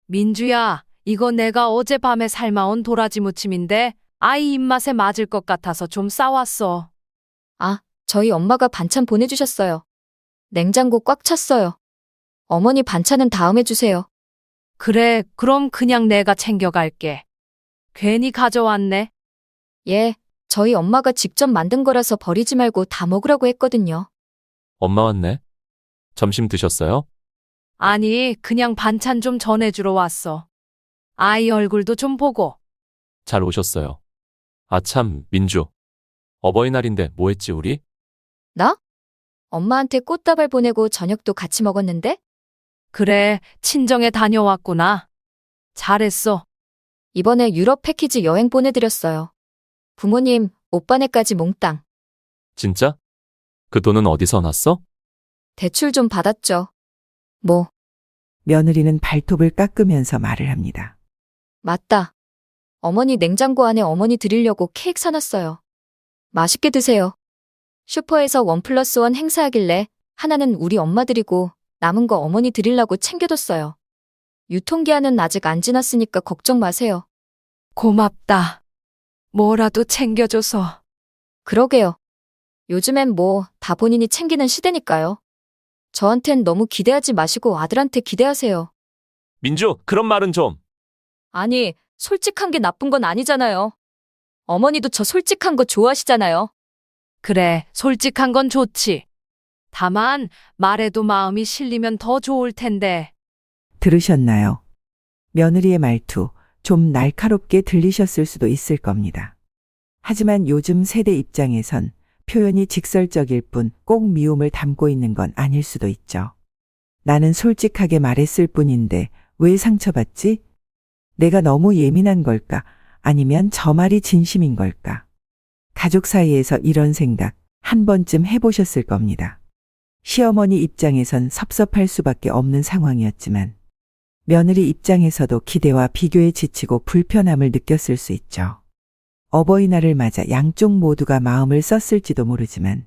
민주야, 이거 내가 어젯밤에 삶아온 도라지 무침인데 아이 입맛에 맞을 것 같아서 좀 싸왔어. 아, 저희 엄마가 반찬 보내주셨어요. 냉장고 꽉 찼어요. 어머니 반찬은 다음에 주세요. 그래, 그럼 그냥 내가 챙겨갈게. 괜히 가져왔네. 예, 저희 엄마가 직접 만든 거라서 버리지 말고 다 먹으라고 했거든요. 엄마 왔네. 점심 드셨어요? 아니, 그냥 반찬 좀 전해주러 왔어. 아이 얼굴도 좀 보고. 잘 오셨어요. 아참, 민주. 어버이날인데 뭐 했지, 우리? 나? 엄마한테 꽃다발 보내고 저녁도 같이 먹었는데? 그래, 친정에 다녀왔구나. 잘했어. 이번에 유럽 패키지 여행 보내드렸어요. 부모님, 오빠네까지 몽땅. 진짜? 그 돈은 어디서 났어? 대출 좀 받았죠. 뭐, 며느리는 발톱을 깎으면서 말을 합니다. 맞다. 어머니 냉장고 안에 어머니 드리려고 케이크 사놨어요. 맛있게 드세요. 슈퍼에서 1+1 행사하길래 하나는 우리 엄마 드리고 남은 거 어머니 드리려고 챙겨뒀어요. 유통기한은 아직 안 지났으니까 걱정 마세요. 고맙다. 뭐라도 챙겨줘서. 그러게요. 요즘엔 뭐 다 본인이 챙기는 시대니까요. 저한텐 너무 기대하지 마시고 아들한테 기대하세요. 민주, 그런 말은 좀. 아니, 솔직한 게 나쁜 건 아니잖아요. 어머니도 저 솔직한 거 좋아하시잖아요. 그래, 솔직한 건 좋지. 다만, 말에도 마음이 실리면 더 좋을 텐데. 들으셨나요? 며느리의 말투, 좀 날카롭게 들리셨을 수도 있을 겁니다. 하지만 요즘 세대 입장에선 표현이 직설적일 뿐 꼭 미움을 담고 있는 건 아닐 수도 있죠. 나는 솔직하게 말했을 뿐인데 왜 상처받지? 내가 너무 예민한 걸까? 아니면 저 말이 진심인 걸까? 가족 사이에서 이런 생각 한 번쯤 해보셨을 겁니다. 시어머니 입장에선 섭섭할 수밖에 없는 상황이었지만 며느리 입장에서도 기대와 비교에 지치고 불편함을 느꼈을 수 있죠. 어버이날을 맞아 양쪽 모두가 마음을 썼을지도 모르지만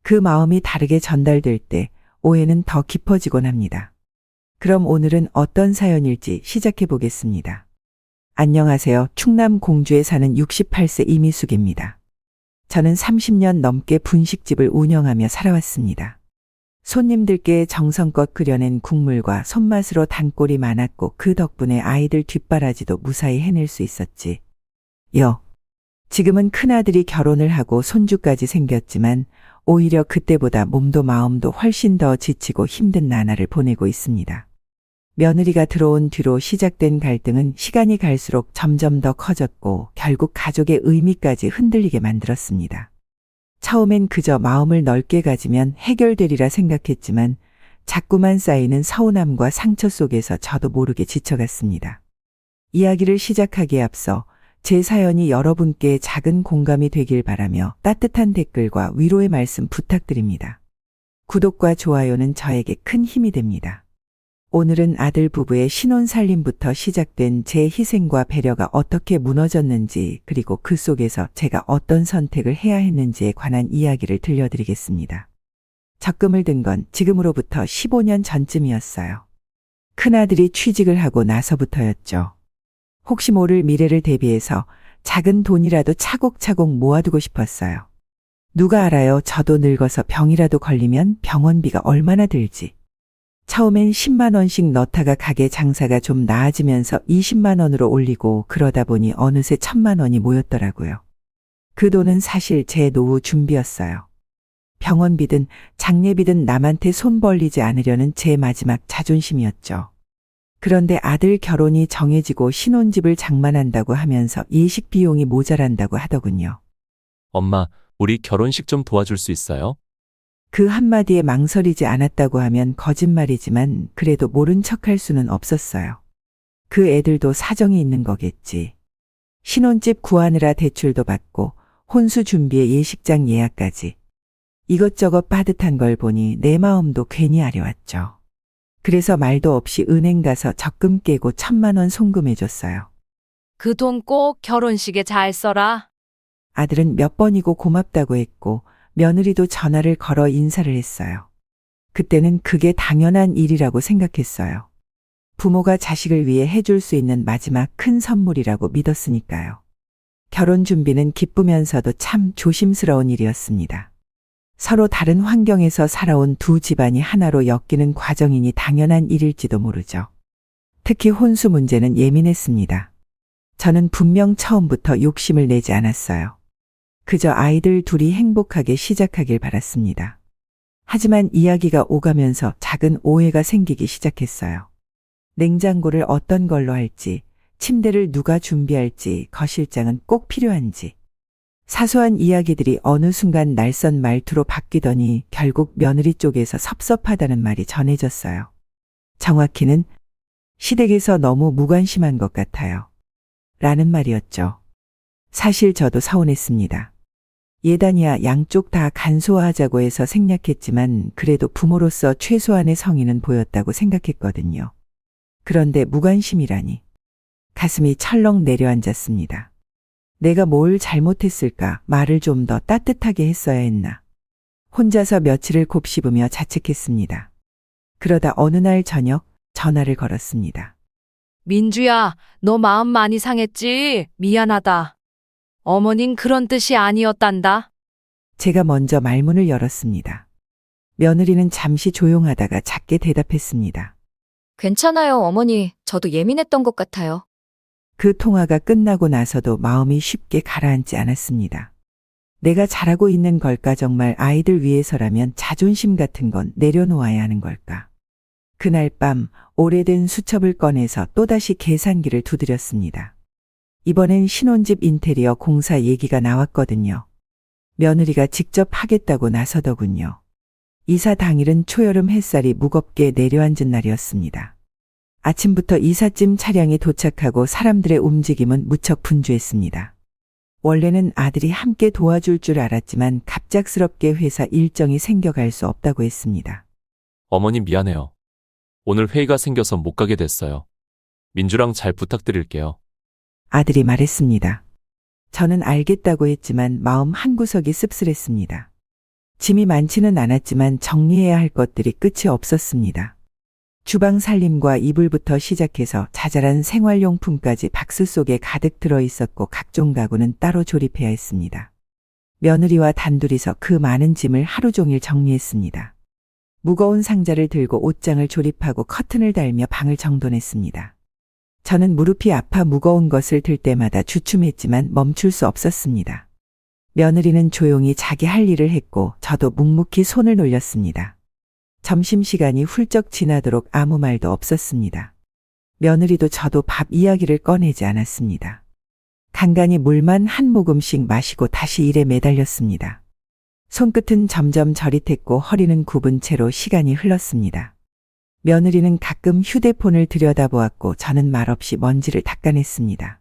그 마음이 다르게 전달될 때 오해는 더 깊어지곤 합니다. 그럼 오늘은 어떤 사연일지 시작해 보겠습니다. 안녕하세요. 충남 공주에 사는 68세 이미숙입니다. 저는 30년 넘게 분식집을 운영하며 살아왔습니다. 손님들께 정성껏 끓여낸 국물과 손맛으로 단골이 많았고 그 덕분에 아이들 뒷바라지도 무사히 해낼 수 있었지. 지금은 큰아들이 결혼을 하고 손주까지 생겼지만 오히려 그때보다 몸도 마음도 훨씬 더 지치고 힘든 나날을 보내고 있습니다. 며느리가 들어온 뒤로 시작된 갈등은 시간이 갈수록 점점 더 커졌고 결국 가족의 의미까지 흔들리게 만들었습니다. 처음엔 그저 마음을 넓게 가지면 해결되리라 생각했지만 자꾸만 쌓이는 서운함과 상처 속에서 저도 모르게 지쳐갔습니다. 이야기를 시작하기에 앞서 제 사연이 여러분께 작은 공감이 되길 바라며 따뜻한 댓글과 위로의 말씀 부탁드립니다. 구독과 좋아요는 저에게 큰 힘이 됩니다. 오늘은 아들 부부의 신혼살림부터 시작된 제 희생과 배려가 어떻게 무너졌는지 그리고 그 속에서 제가 어떤 선택을 해야 했는지에 관한 이야기를 들려드리겠습니다. 적금을 든 건 지금으로부터 15년 전쯤이었어요. 큰아들이 취직을 하고 나서부터였죠. 혹시 모를 미래를 대비해서 작은 돈이라도 차곡차곡 모아두고 싶었어요. 누가 알아요? 저도 늙어서 병이라도 걸리면 병원비가 얼마나 들지. 처음엔 10만 원씩 넣다가 가게 장사가 좀 나아지면서 20만 원으로 올리고 그러다 보니 어느새 1000만 원이 모였더라고요. 그 돈은 사실 제 노후 준비였어요. 병원비든 장례비든 남한테 손 벌리지 않으려는 제 마지막 자존심이었죠. 그런데 아들 결혼이 정해지고 신혼집을 장만한다고 하면서 예식 비용이 모자란다고 하더군요. 엄마, 우리 결혼식 좀 도와줄 수 있어요? 그 한마디에 망설이지 않았다고 하면 거짓말이지만 그래도 모른 척할 수는 없었어요. 그 애들도 사정이 있는 거겠지. 신혼집 구하느라 대출도 받고 혼수 준비에 예식장 예약까지. 이것저것 빠듯한 걸 보니 내 마음도 괜히 아려왔죠. 그래서 말도 없이 은행 가서 적금 깨고 1000만 원 송금해줬어요. 그 돈 꼭 결혼식에 잘 써라. 아들은 몇 번이고 고맙다고 했고 며느리도 전화를 걸어 인사를 했어요. 그때는 그게 당연한 일이라고 생각했어요. 부모가 자식을 위해 해줄 수 있는 마지막 큰 선물이라고 믿었으니까요. 결혼 준비는 기쁘면서도 참 조심스러운 일이었습니다. 서로 다른 환경에서 살아온 두 집안이 하나로 엮이는 과정이니 당연한 일일지도 모르죠. 특히 혼수 문제는 예민했습니다. 저는 분명 처음부터 욕심을 내지 않았어요. 그저 아이들 둘이 행복하게 시작하길 바랐습니다. 하지만 이야기가 오가면서 작은 오해가 생기기 시작했어요. 냉장고를 어떤 걸로 할지, 침대를 누가 준비할지, 거실장은 꼭 필요한지. 사소한 이야기들이 어느 순간 날선 말투로 바뀌더니 결국 며느리 쪽에서 섭섭하다는 말이 전해졌어요. 정확히는 시댁에서 너무 무관심한 것 같아요. 라는 말이었죠. 사실 저도 서운했습니다. 예단이야 양쪽 다 간소화하자고 해서 생략했지만 그래도 부모로서 최소한의 성의는 보였다고 생각했거든요. 그런데 무관심이라니. 가슴이 철렁 내려앉았습니다. 내가 뭘 잘못했을까? 말을 좀 더 따뜻하게 했어야 했나? 혼자서 며칠을 곱씹으며 자책했습니다. 그러다 어느 날 저녁 전화를 걸었습니다. 민주야, 너 마음 많이 상했지? 미안하다. 어머닌 그런 뜻이 아니었단다. 제가 먼저 말문을 열었습니다. 며느리는 잠시 조용하다가 작게 대답했습니다. 괜찮아요, 어머니. 저도 예민했던 것 같아요. 그 통화가 끝나고 나서도 마음이 쉽게 가라앉지 않았습니다. 내가 잘하고 있는 걸까? 정말 아이들 위해서라면 자존심 같은 건 내려놓아야 하는 걸까? 그날 밤 오래된 수첩을 꺼내서 또다시 계산기를 두드렸습니다. 이번엔 신혼집 인테리어 공사 얘기가 나왔거든요. 며느리가 직접 하겠다고 나서더군요. 이사 당일은 초여름 햇살이 무겁게 내려앉은 날이었습니다. 아침부터 이삿짐 차량이 도착하고 사람들의 움직임은 무척 분주했습니다. 원래는 아들이 함께 도와줄 줄 알았지만 갑작스럽게 회사 일정이 생겨갈 수 없다고 했습니다. 어머님 미안해요. 오늘 회의가 생겨서 못 가게 됐어요. 민주랑 잘 부탁드릴게요. 아들이 말했습니다. 저는 알겠다고 했지만 마음 한구석이 씁쓸했습니다. 짐이 많지는 않았지만 정리해야 할 것들이 끝이 없었습니다. 주방 살림과 이불부터 시작해서 자잘한 생활용품까지 박스 속에 가득 들어 있었고 각종 가구는 따로 조립해야 했습니다. 며느리와 단둘이서 그 많은 짐을 하루 종일 정리했습니다. 무거운 상자를 들고 옷장을 조립하고 커튼을 달며 방을 정돈했습니다. 저는 무릎이 아파 무거운 것을 들 때마다 주춤했지만 멈출 수 없었습니다. 며느리는 조용히 자기 할 일을 했고 저도 묵묵히 손을 놀렸습니다. 점심시간이 훌쩍 지나도록 아무 말도 없었습니다. 며느리도 저도 밥 이야기를 꺼내지 않았습니다. 간간히 물만 한 모금씩 마시고 다시 일에 매달렸습니다. 손끝은 점점 저릿했고 허리는 굽은 채로 시간이 흘렀습니다. 며느리는 가끔 휴대폰을 들여다보았고 저는 말없이 먼지를 닦아냈습니다.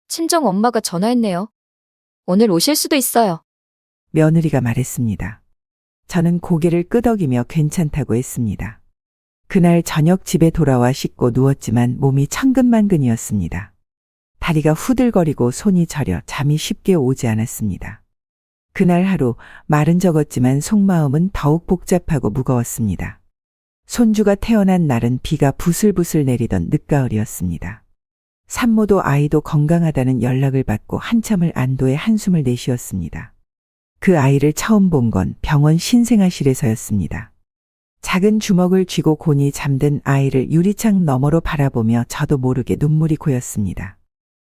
친정 엄마가 전화했네요. 오늘 오실 수도 있어요. 며느리가 말했습니다. 저는 고개를 끄덕이며 괜찮다고 했습니다. 그날 저녁 집에 돌아와 씻고 누웠지만 몸이 천근만근이었습니다. 다리가 후들거리고 손이 저려 잠이 쉽게 오지 않았습니다. 그날 하루 말은 적었지만 속마음은 더욱 복잡하고 무거웠습니다. 손주가 태어난 날은 비가 부슬부슬 내리던 늦가을이었습니다. 산모도 아이도 건강하다는 연락을 받고 한참을 안도의 한숨을 내쉬었습니다. 그 아이를 처음 본 건 병원 신생아실에서였습니다. 작은 주먹을 쥐고 곤히 잠든 아이를 유리창 너머로 바라보며 저도 모르게 눈물이 고였습니다.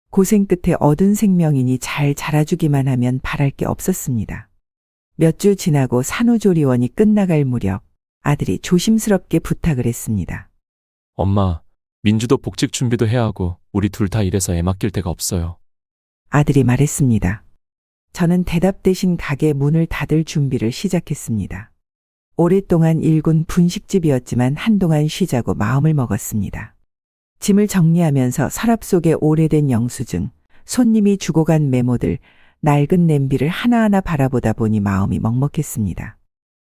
고생 끝에 얻은 생명이니 잘 자라주기만 하면 바랄 게 없었습니다. 몇 주 지나고 산후조리원이 끝나갈 무렵 아들이 조심스럽게 부탁을 했습니다. 엄마, 민주도 복직 준비도 해야 하고 우리 둘 다 일해서 애 맡길 데가 없어요. 아들이 말했습니다. 저는 대답 대신 가게 문을 닫을 준비를 시작했습니다. 오랫동안 일군 분식집이었지만 한동안 쉬자고 마음을 먹었습니다. 짐을 정리하면서 서랍 속에 오래된 영수증, 손님이 주고 간 메모들, 낡은 냄비를 하나하나 바라보다 보니 마음이 먹먹했습니다.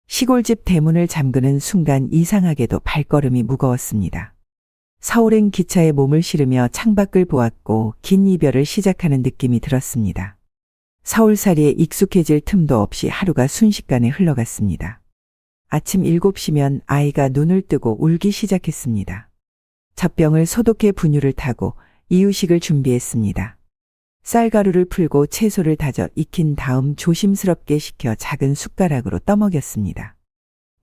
시골집 대문을 잠그는 순간 이상하게도 발걸음이 무거웠습니다. 서울행 기차에 몸을 실으며 창밖을 보았고 긴 이별을 시작하는 느낌이 들었습니다. 서울살이에 익숙해질 틈도 없이 하루가 순식간에 흘러갔습니다. 아침 7시면 아이가 눈을 뜨고 울기 시작했습니다. 젖병을 소독해 분유를 타고 이유식을 준비했습니다. 쌀가루를 풀고 채소를 다져 익힌 다음 조심스럽게 식혀 작은 숟가락으로 떠먹였습니다.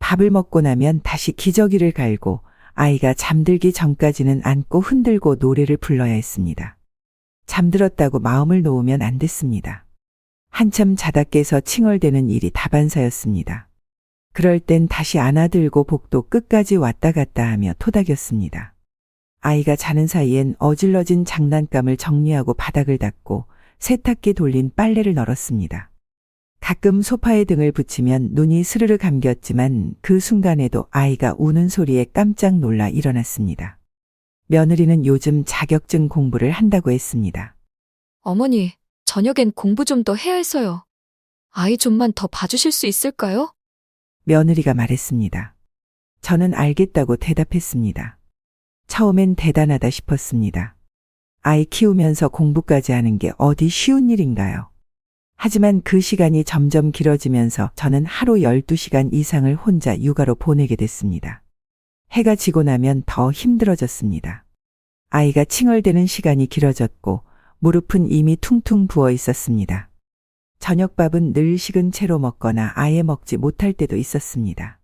밥을 먹고 나면 다시 기저귀를 갈고 아이가 잠들기 전까지는 안고 흔들고 노래를 불러야 했습니다. 잠들었다고 마음을 놓으면 안 됐습니다. 한참 자다 깨서 칭얼대는 일이 다반사였습니다. 그럴 땐 다시 안아들고 복도 끝까지 왔다 갔다 하며 토닥였습니다. 아이가 자는 사이엔 어질러진 장난감을 정리하고 바닥을 닦고 세탁기 돌린 빨래를 널었습니다. 가끔 소파에 등을 붙이면 눈이 스르르 감겼지만 그 순간에도 아이가 우는 소리에 깜짝 놀라 일어났습니다. 며느리는 요즘 자격증 공부를 한다고 했습니다. 어머니, 저녁엔 공부 좀 더 해야 해서요. 아이 좀만 더 봐주실 수 있을까요? 며느리가 말했습니다. 저는 알겠다고 대답했습니다. 처음엔 대단하다 싶었습니다. 아이 키우면서 공부까지 하는 게 어디 쉬운 일인가요? 하지만 그 시간이 점점 길어지면서 저는 하루 12시간 이상을 혼자 육아로 보내게 됐습니다. 해가 지고 나면 더 힘들어졌습니다. 아이가 칭얼대는 시간이 길어졌고 무릎은 이미 퉁퉁 부어 있었습니다. 저녁밥은 늘 식은 채로 먹거나 아예 먹지 못할 때도 있었습니다.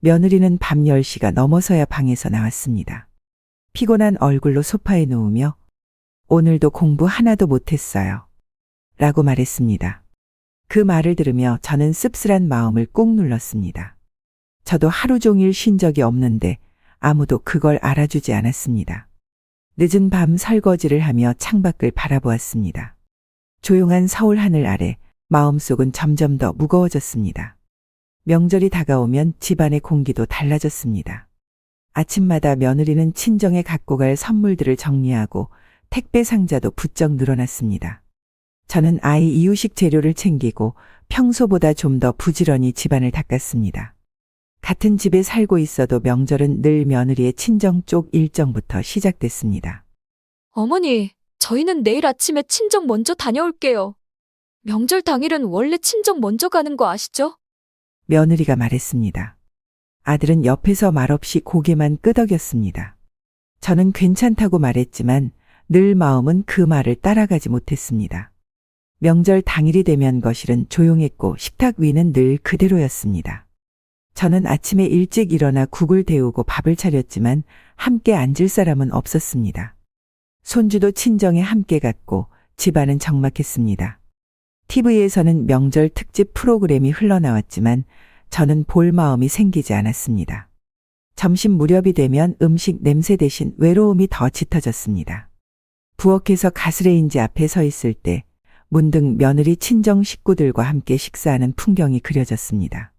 며느리는 밤 10시가 넘어서야 방에서 나왔습니다. 피곤한 얼굴로 소파에 누우며 오늘도 공부 하나도 못했어요. 라고 말했습니다. 그 말을 들으며 저는 씁쓸한 마음을 꾹 눌렀습니다. 저도 하루 종일 쉰 적이 없는데 아무도 그걸 알아주지 않았습니다. 늦은 밤 설거지를 하며 창밖을 바라보았습니다. 조용한 서울 하늘 아래 마음속은 점점 더 무거워졌습니다. 명절이 다가오면 집안의 공기도 달라졌습니다. 아침마다 며느리는 친정에 갖고 갈 선물들을 정리하고 택배 상자도 부쩍 늘어났습니다. 저는 아이 이유식 재료를 챙기고 평소보다 좀 더 부지런히 집안을 닦았습니다. 같은 집에 살고 있어도 명절은 늘 며느리의 친정 쪽 일정부터 시작됐습니다. 어머니, 저희는 내일 아침에 친정 먼저 다녀올게요. 명절 당일은 원래 친정 먼저 가는 거 아시죠? 며느리가 말했습니다. 아들은 옆에서 말없이 고개만 끄덕였습니다. 저는 괜찮다고 말했지만 늘 마음은 그 말을 따라가지 못했습니다. 명절 당일이 되면 거실은 조용했고 식탁 위는 늘 그대로였습니다. 저는 아침에 일찍 일어나 국을 데우고 밥을 차렸지만 함께 앉을 사람은 없었습니다. 손주도 친정에 함께 갔고 집안은 적막했습니다. TV에서는 명절 특집 프로그램이 흘러나왔지만 저는 볼 마음이 생기지 않았습니다. 점심 무렵이 되면 음식 냄새 대신 외로움이 더 짙어졌습니다. 부엌에서 가스레인지 앞에 서 있을 때 문득 며느리 친정 식구들과 함께 식사하는 풍경이 그려졌습니다.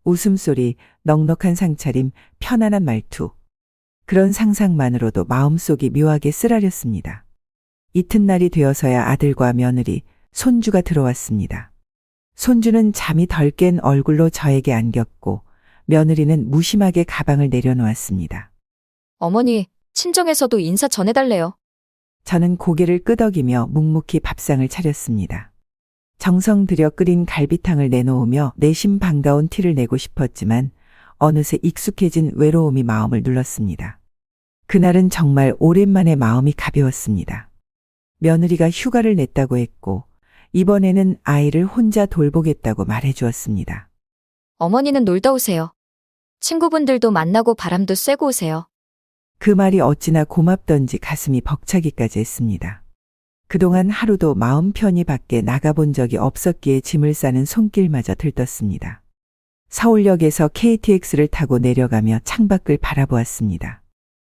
웃음소리, 넉넉한 상차림, 편안한 말투. 그런 상상만으로도 마음속이 묘하게 쓰라렸습니다. 이튿날이 되어서야 아들과 며느리, 손주가 들어왔습니다. 손주는 잠이 덜 깬 얼굴로 저에게 안겼고 며느리는 무심하게 가방을 내려놓았습니다. 어머니, 친정에서도 인사 전해달래요. 저는 고개를 끄덕이며 묵묵히 밥상을 차렸습니다. 정성 들여 끓인 갈비탕을 내놓으며 내심 반가운 티를 내고 싶었지만 어느새 익숙해진 외로움이 마음을 눌렀습니다. 그날은 정말 오랜만에 마음이 가벼웠습니다. 며느리가 휴가를 냈다고 했고 이번에는 아이를 혼자 돌보겠다고 말해주었습니다. 어머니는 놀다 오세요. 친구분들도 만나고 바람도 쐬고 오세요. 그 말이 어찌나 고맙던지 가슴이 벅차기까지 했습니다. 그동안 하루도 마음 편히 밖에 나가본 적이 없었기에 짐을 싸는 손길마저 들떴습니다. 서울역에서 KTX를 타고 내려가며 창밖을 바라보았습니다.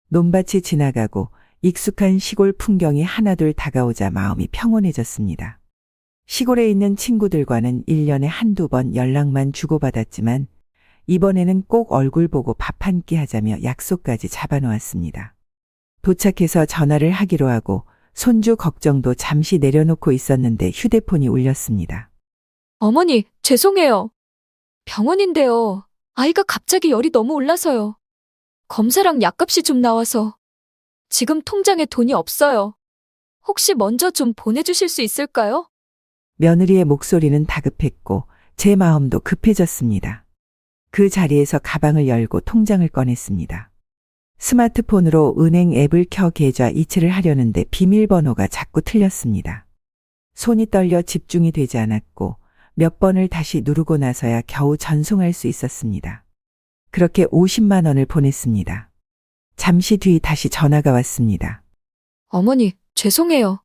논밭이 지나가고 익숙한 시골 풍경이 하나둘 다가오자 마음이 평온해졌습니다. 시골에 있는 친구들과는 1년에 한두 번 연락만 주고받았지만 이번에는 꼭 얼굴 보고 밥 한 끼 하자며 약속까지 잡아놓았습니다. 도착해서 전화를 하기로 하고 손주 걱정도 잠시 내려놓고 있었는데 휴대폰이 울렸습니다. 어머니, 죄송해요. 병원인데요. 아이가 갑자기 열이 너무 올라서요. 검사랑 약값이 좀 나와서 지금 통장에 돈이 없어요. 혹시 먼저 좀 보내주실 수 있을까요? 며느리의 목소리는 다급했고 제 마음도 급해졌습니다. 그 자리에서 가방을 열고 통장을 꺼냈습니다. 스마트폰으로 은행 앱을 켜 계좌 이체를 하려는데 비밀번호가 자꾸 틀렸습니다. 손이 떨려 집중이 되지 않았고 몇 번을 다시 누르고 나서야 겨우 전송할 수 있었습니다. 그렇게 50만 원을 보냈습니다. 잠시 뒤 다시 전화가 왔습니다. 어머니, 죄송해요.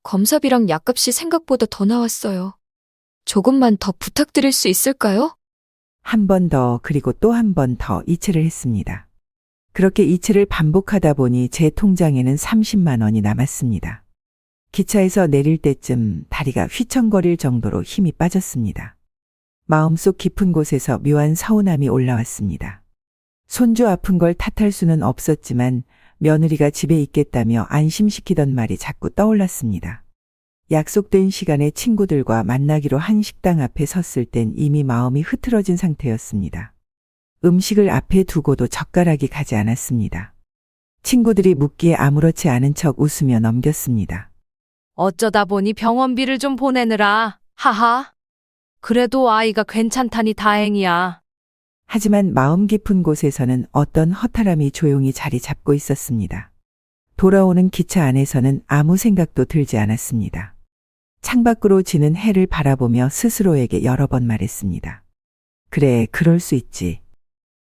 검사비랑 약값이 생각보다 더 나왔어요. 조금만 더 부탁드릴 수 있을까요? 한 번 더 그리고 또 한 번 더 이체를 했습니다. 그렇게 이체를 반복하다 보니 제 통장에는 30만 원이 남았습니다. 기차에서 내릴 때쯤 다리가 휘청거릴 정도로 힘이 빠졌습니다. 마음속 깊은 곳에서 묘한 서운함이 올라왔습니다. 손주 아픈 걸 탓할 수는 없었지만 며느리가 집에 있겠다며 안심시키던 말이 자꾸 떠올랐습니다. 약속된 시간에 친구들과 만나기로 한 식당 앞에 섰을 땐 이미 마음이 흐트러진 상태였습니다. 음식을 앞에 두고도 젓가락이 가지 않았습니다. 친구들이 묻기에 아무렇지 않은 척 웃으며 넘겼습니다. 어쩌다 보니 병원비를 좀 보내느라. 하하. 그래도 아이가 괜찮다니 다행이야. 하지만 마음 깊은 곳에서는 어떤 허탈함이 조용히 자리 잡고 있었습니다. 돌아오는 기차 안에서는 아무 생각도 들지 않았습니다. 창밖으로 지는 해를 바라보며 스스로에게 여러 번 말했습니다. 그래, 그럴 수 있지.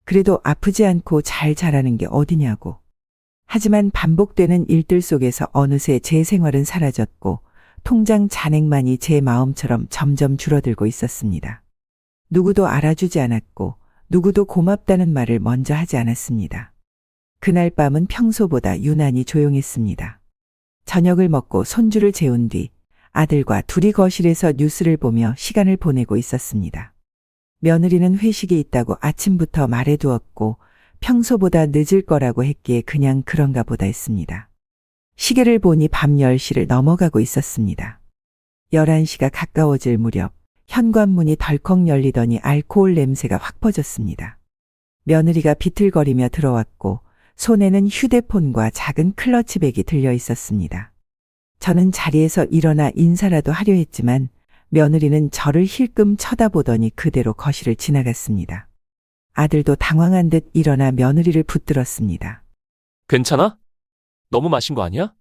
그래도 아프지 않고 잘 자라는 게 어디냐고. 하지만 반복되는 일들 속에서 어느새 제 생활은 사라졌고 통장 잔액만이 제 마음처럼 점점 줄어들고 있었습니다. 누구도 알아주지 않았고 누구도 고맙다는 말을 먼저 하지 않았습니다. 그날 밤은 평소보다 유난히 조용했습니다. 저녁을 먹고 손주를 재운 뒤 아들과 둘이 거실에서 뉴스를 보며 시간을 보내고 있었습니다. 며느리는 회식이 있다고 아침부터 말해두었고 평소보다 늦을 거라고 했기에 그냥 그런가 보다 했습니다. 시계를 보니 밤 10시를 넘어가고 있었습니다. 11시가 가까워질 무렵 현관문이 덜컥 열리더니 알코올 냄새가 확 퍼졌습니다. 며느리가 비틀거리며 들어왔고 손에는 휴대폰과 작은 클러치백이 들려 있었습니다. 저는 자리에서 일어나 인사라도 하려 했지만 며느리는 저를 힐끔 쳐다보더니 그대로 거실을 지나갔습니다. 아들도 당황한 듯 일어나 며느리를 붙들었습니다. 괜찮아? 너무 마신 거 아니야?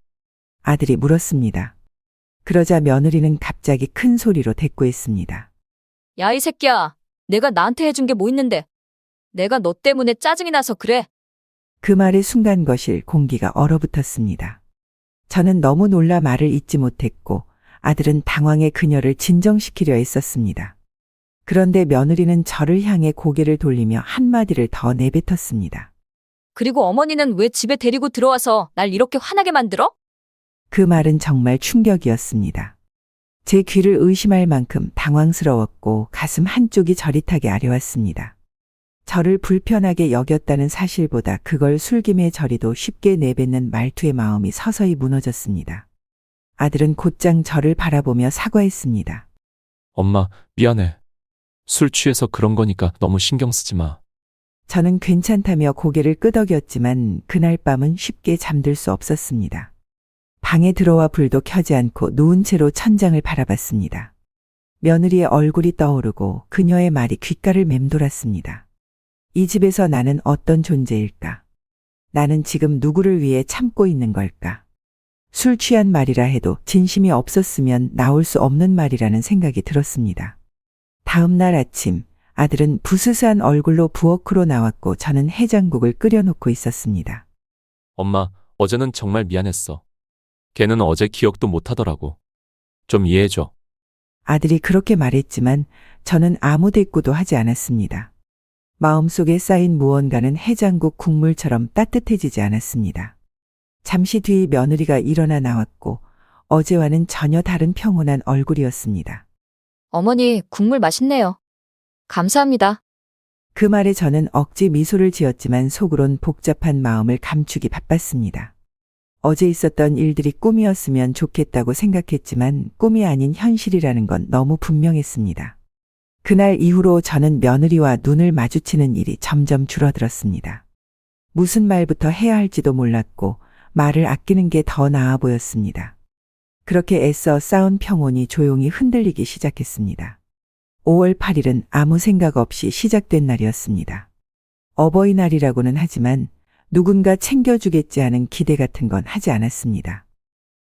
아들이 물었습니다. 그러자 며느리는 갑자기 큰 소리로 대꾸했습니다. 야, 이 새끼야. 내가 나한테 해준 게 뭐 있는데. 내가 너 때문에 짜증이 나서 그래. 그 말에 순간 거실 공기가 얼어붙었습니다. 저는 너무 놀라 말을 잇지 못했고 아들은 당황해 그녀를 진정시키려 했었습니다. 그런데 며느리는 저를 향해 고개를 돌리며 한마디를 더 내뱉었습니다. 그리고 어머니는 왜 집에 데리고 들어와서 날 이렇게 화나게 만들어? 그 말은 정말 충격이었습니다. 제 귀를 의심할 만큼 당황스러웠고 가슴 한쪽이 저릿하게 아려왔습니다. 저를 불편하게 여겼다는 사실보다 그걸 술김에 저리도 쉽게 내뱉는 말투의 마음이 서서히 무너졌습니다. 아들은 곧장 저를 바라보며 사과했습니다. 엄마, 미안해. 술 취해서 그런 거니까 너무 신경 쓰지 마. 저는 괜찮다며 고개를 끄덕였지만 그날 밤은 쉽게 잠들 수 없었습니다. 방에 들어와 불도 켜지 않고 누운 채로 천장을 바라봤습니다. 며느리의 얼굴이 떠오르고 그녀의 말이 귓가를 맴돌았습니다. 이 집에서 나는 어떤 존재일까? 나는 지금 누구를 위해 참고 있는 걸까? 술 취한 말이라 해도 진심이 없었으면 나올 수 없는 말이라는 생각이 들었습니다. 다음 날 아침 아들은 부스스한 얼굴로 부엌으로 나왔고 저는 해장국을 끓여놓고 있었습니다. 엄마, 어제는 정말 미안했어. 걔는 어제 기억도 못 하더라고. 좀 이해해줘. 아들이 그렇게 말했지만 저는 아무 대꾸도 하지 않았습니다. 마음속에 쌓인 무언가는 해장국 국물처럼 따뜻해지지 않았습니다. 잠시 뒤 며느리가 일어나 나왔고 어제와는 전혀 다른 평온한 얼굴이었습니다. 어머니, 국물 맛있네요. 감사합니다. 그 말에 저는 억지 미소를 지었지만 속으론 복잡한 마음을 감추기 바빴습니다. 어제 있었던 일들이 꿈이었으면 좋겠다고 생각했지만 꿈이 아닌 현실이라는 건 너무 분명했습니다. 그날 이후로 저는 며느리와 눈을 마주치는 일이 점점 줄어들었습니다. 무슨 말부터 해야 할지도 몰랐고 말을 아끼는 게 더 나아 보였습니다. 그렇게 애써 쌓은 평온이 조용히 흔들리기 시작했습니다. 5월 8일은 아무 생각 없이 시작된 날이었습니다. 어버이날이라고는 하지만 누군가 챙겨주겠지 하는 기대 같은 건 하지 않았습니다.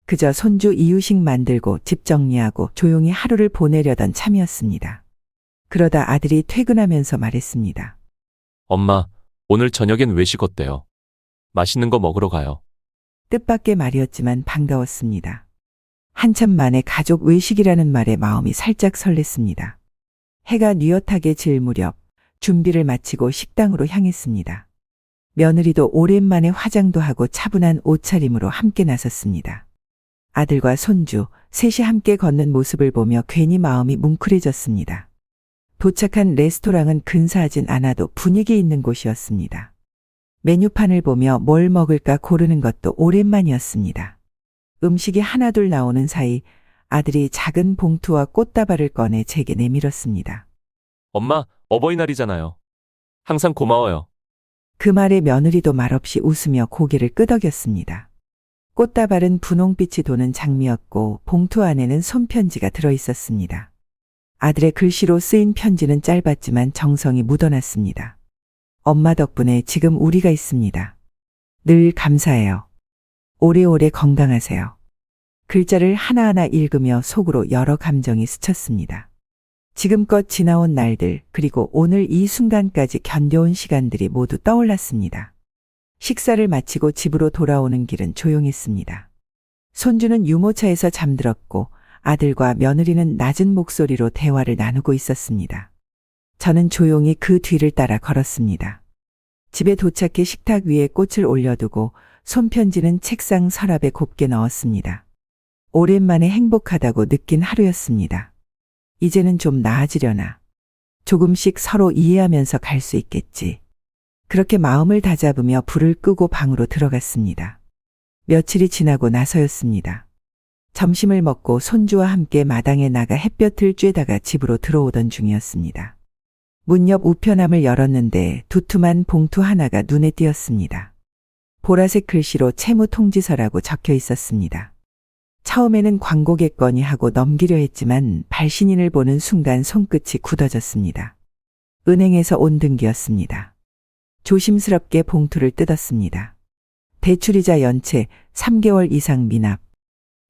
그저 손주 이유식 만들고 집 정리하고 조용히 하루를 보내려던 참이었습니다. 그러다 아들이 퇴근하면서 말했습니다. 엄마, 오늘 저녁엔 외식 어때요? 맛있는 거 먹으러 가요. 뜻밖의 말이었지만 반가웠습니다. 한참 만에 가족 외식이라는 말에 마음이 살짝 설렜습니다. 해가 뉘엿하게 질 무렵 준비를 마치고 식당으로 향했습니다. 며느리도 오랜만에 화장도 하고 차분한 옷차림으로 함께 나섰습니다. 아들과 손주, 셋이 함께 걷는 모습을 보며 괜히 마음이 뭉클해졌습니다. 도착한 레스토랑은 근사하진 않아도 분위기 있는 곳이었습니다. 메뉴판을 보며 뭘 먹을까 고르는 것도 오랜만이었습니다. 음식이 하나둘 나오는 사이 아들이 작은 봉투와 꽃다발을 꺼내 제게 내밀었습니다. 엄마, 어버이날이잖아요. 항상 고마워요. 그 말에 며느리도 말없이 웃으며 고개를 끄덕였습니다. 꽃다발은 분홍빛이 도는 장미였고 봉투 안에는 손편지가 들어있었습니다. 아들의 글씨로 쓰인 편지는 짧았지만 정성이 묻어났습니다. 엄마 덕분에 지금 우리가 있습니다. 늘 감사해요. 오래오래 건강하세요. 글자를 하나하나 읽으며 속으로 여러 감정이 스쳤습니다. 지금껏 지나온 날들 그리고 오늘 이 순간까지 견뎌온 시간들이 모두 떠올랐습니다. 식사를 마치고 집으로 돌아오는 길은 조용했습니다. 손주는 유모차에서 잠들었고 아들과 며느리는 낮은 목소리로 대화를 나누고 있었습니다. 저는 조용히 그 뒤를 따라 걸었습니다. 집에 도착해 식탁 위에 꽃을 올려두고 손편지는 책상 서랍에 곱게 넣었습니다. 오랜만에 행복하다고 느낀 하루였습니다. 이제는 좀 나아지려나. 조금씩 서로 이해하면서 갈 수 있겠지. 그렇게 마음을 다잡으며 불을 끄고 방으로 들어갔습니다. 며칠이 지나고 나서였습니다. 점심을 먹고 손주와 함께 마당에 나가 햇볕을 쬐다가 집으로 들어오던 중이었습니다. 문 옆 우편함을 열었는데 두툼한 봉투 하나가 눈에 띄었습니다. 보라색 글씨로 채무 통지서라고 적혀 있었습니다. 처음에는 광고겠거니 하고 넘기려 했지만 발신인을 보는 순간 손끝이 굳어졌습니다. 은행에서 온 등기였습니다. 조심스럽게 봉투를 뜯었습니다. 대출이자 연체 3개월 이상 미납.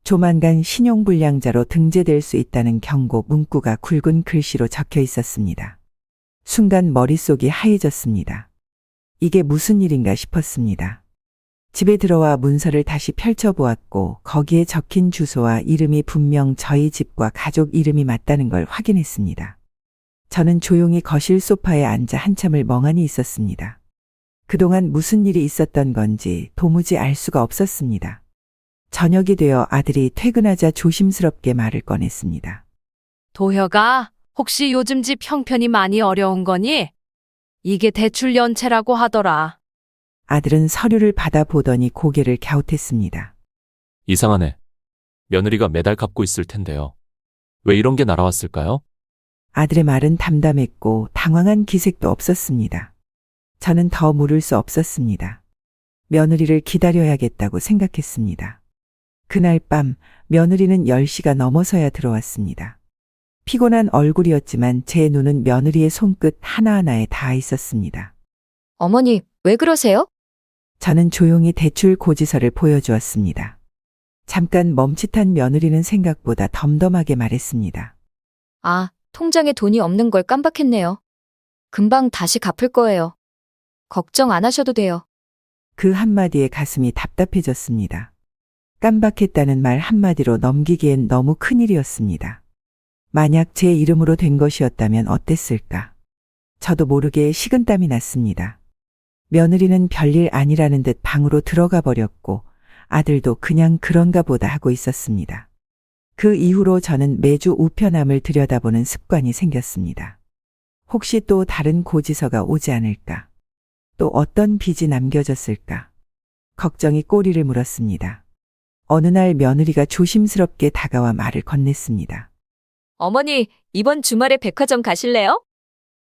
조만간 신용불량자로 등재될 수 있다는 경고 문구가 굵은 글씨로 적혀 있었습니다. 순간 머릿속이 하얘졌습니다. 이게 무슨 일인가 싶었습니다. 집에 들어와 문서를 다시 펼쳐보았고 거기에 적힌 주소와 이름이 분명 저희 집과 가족 이름이 맞다는 걸 확인했습니다. 저는 조용히 거실 소파에 앉아 한참을 멍하니 있었습니다. 그동안 무슨 일이 있었던 건지 도무지 알 수가 없었습니다. 저녁이 되어 아들이 퇴근하자 조심스럽게 말을 꺼냈습니다. 도혁아, 혹시 요즘 집 형편이 많이 어려운 거니? 이게 대출 연체라고 하더라. 아들은 서류를 받아보더니 고개를 갸웃했습니다. 이상하네. 며느리가 매달 갚고 있을 텐데요. 왜 이런 게 날아왔을까요? 아들의 말은 담담했고 당황한 기색도 없었습니다. 저는 더 물을 수 없었습니다. 며느리를 기다려야겠다고 생각했습니다. 그날 밤 며느리는 10시가 넘어서야 들어왔습니다. 피곤한 얼굴이었지만 제 눈은 며느리의 손끝 하나하나에 닿아 있었습니다. 어머니, 왜 그러세요? 저는 조용히 대출 고지서를 보여주었습니다. 잠깐 멈칫한 며느리는 생각보다 덤덤하게 말했습니다. 아, 통장에 돈이 없는 걸 깜빡했네요. 금방 다시 갚을 거예요. 걱정 안 하셔도 돼요. 그 한마디에 가슴이 답답해졌습니다. 깜박했다는 말 한마디로 넘기기엔 너무 큰일이었습니다. 만약 제 이름으로 된 것이었다면 어땠을까? 저도 모르게 식은땀이 났습니다. 며느리는 별일 아니라는 듯 방으로 들어가 버렸고 아들도 그냥 그런가 보다 하고 있었습니다. 그 이후로 저는 매주 우편함을 들여다보는 습관이 생겼습니다. 혹시 또 다른 고지서가 오지 않을까? 또 어떤 빚이 남겨졌을까? 걱정이 꼬리를 물었습니다. 어느 날 며느리가 조심스럽게 다가와 말을 건넸습니다. 어머니, 이번 주말에 백화점 가실래요?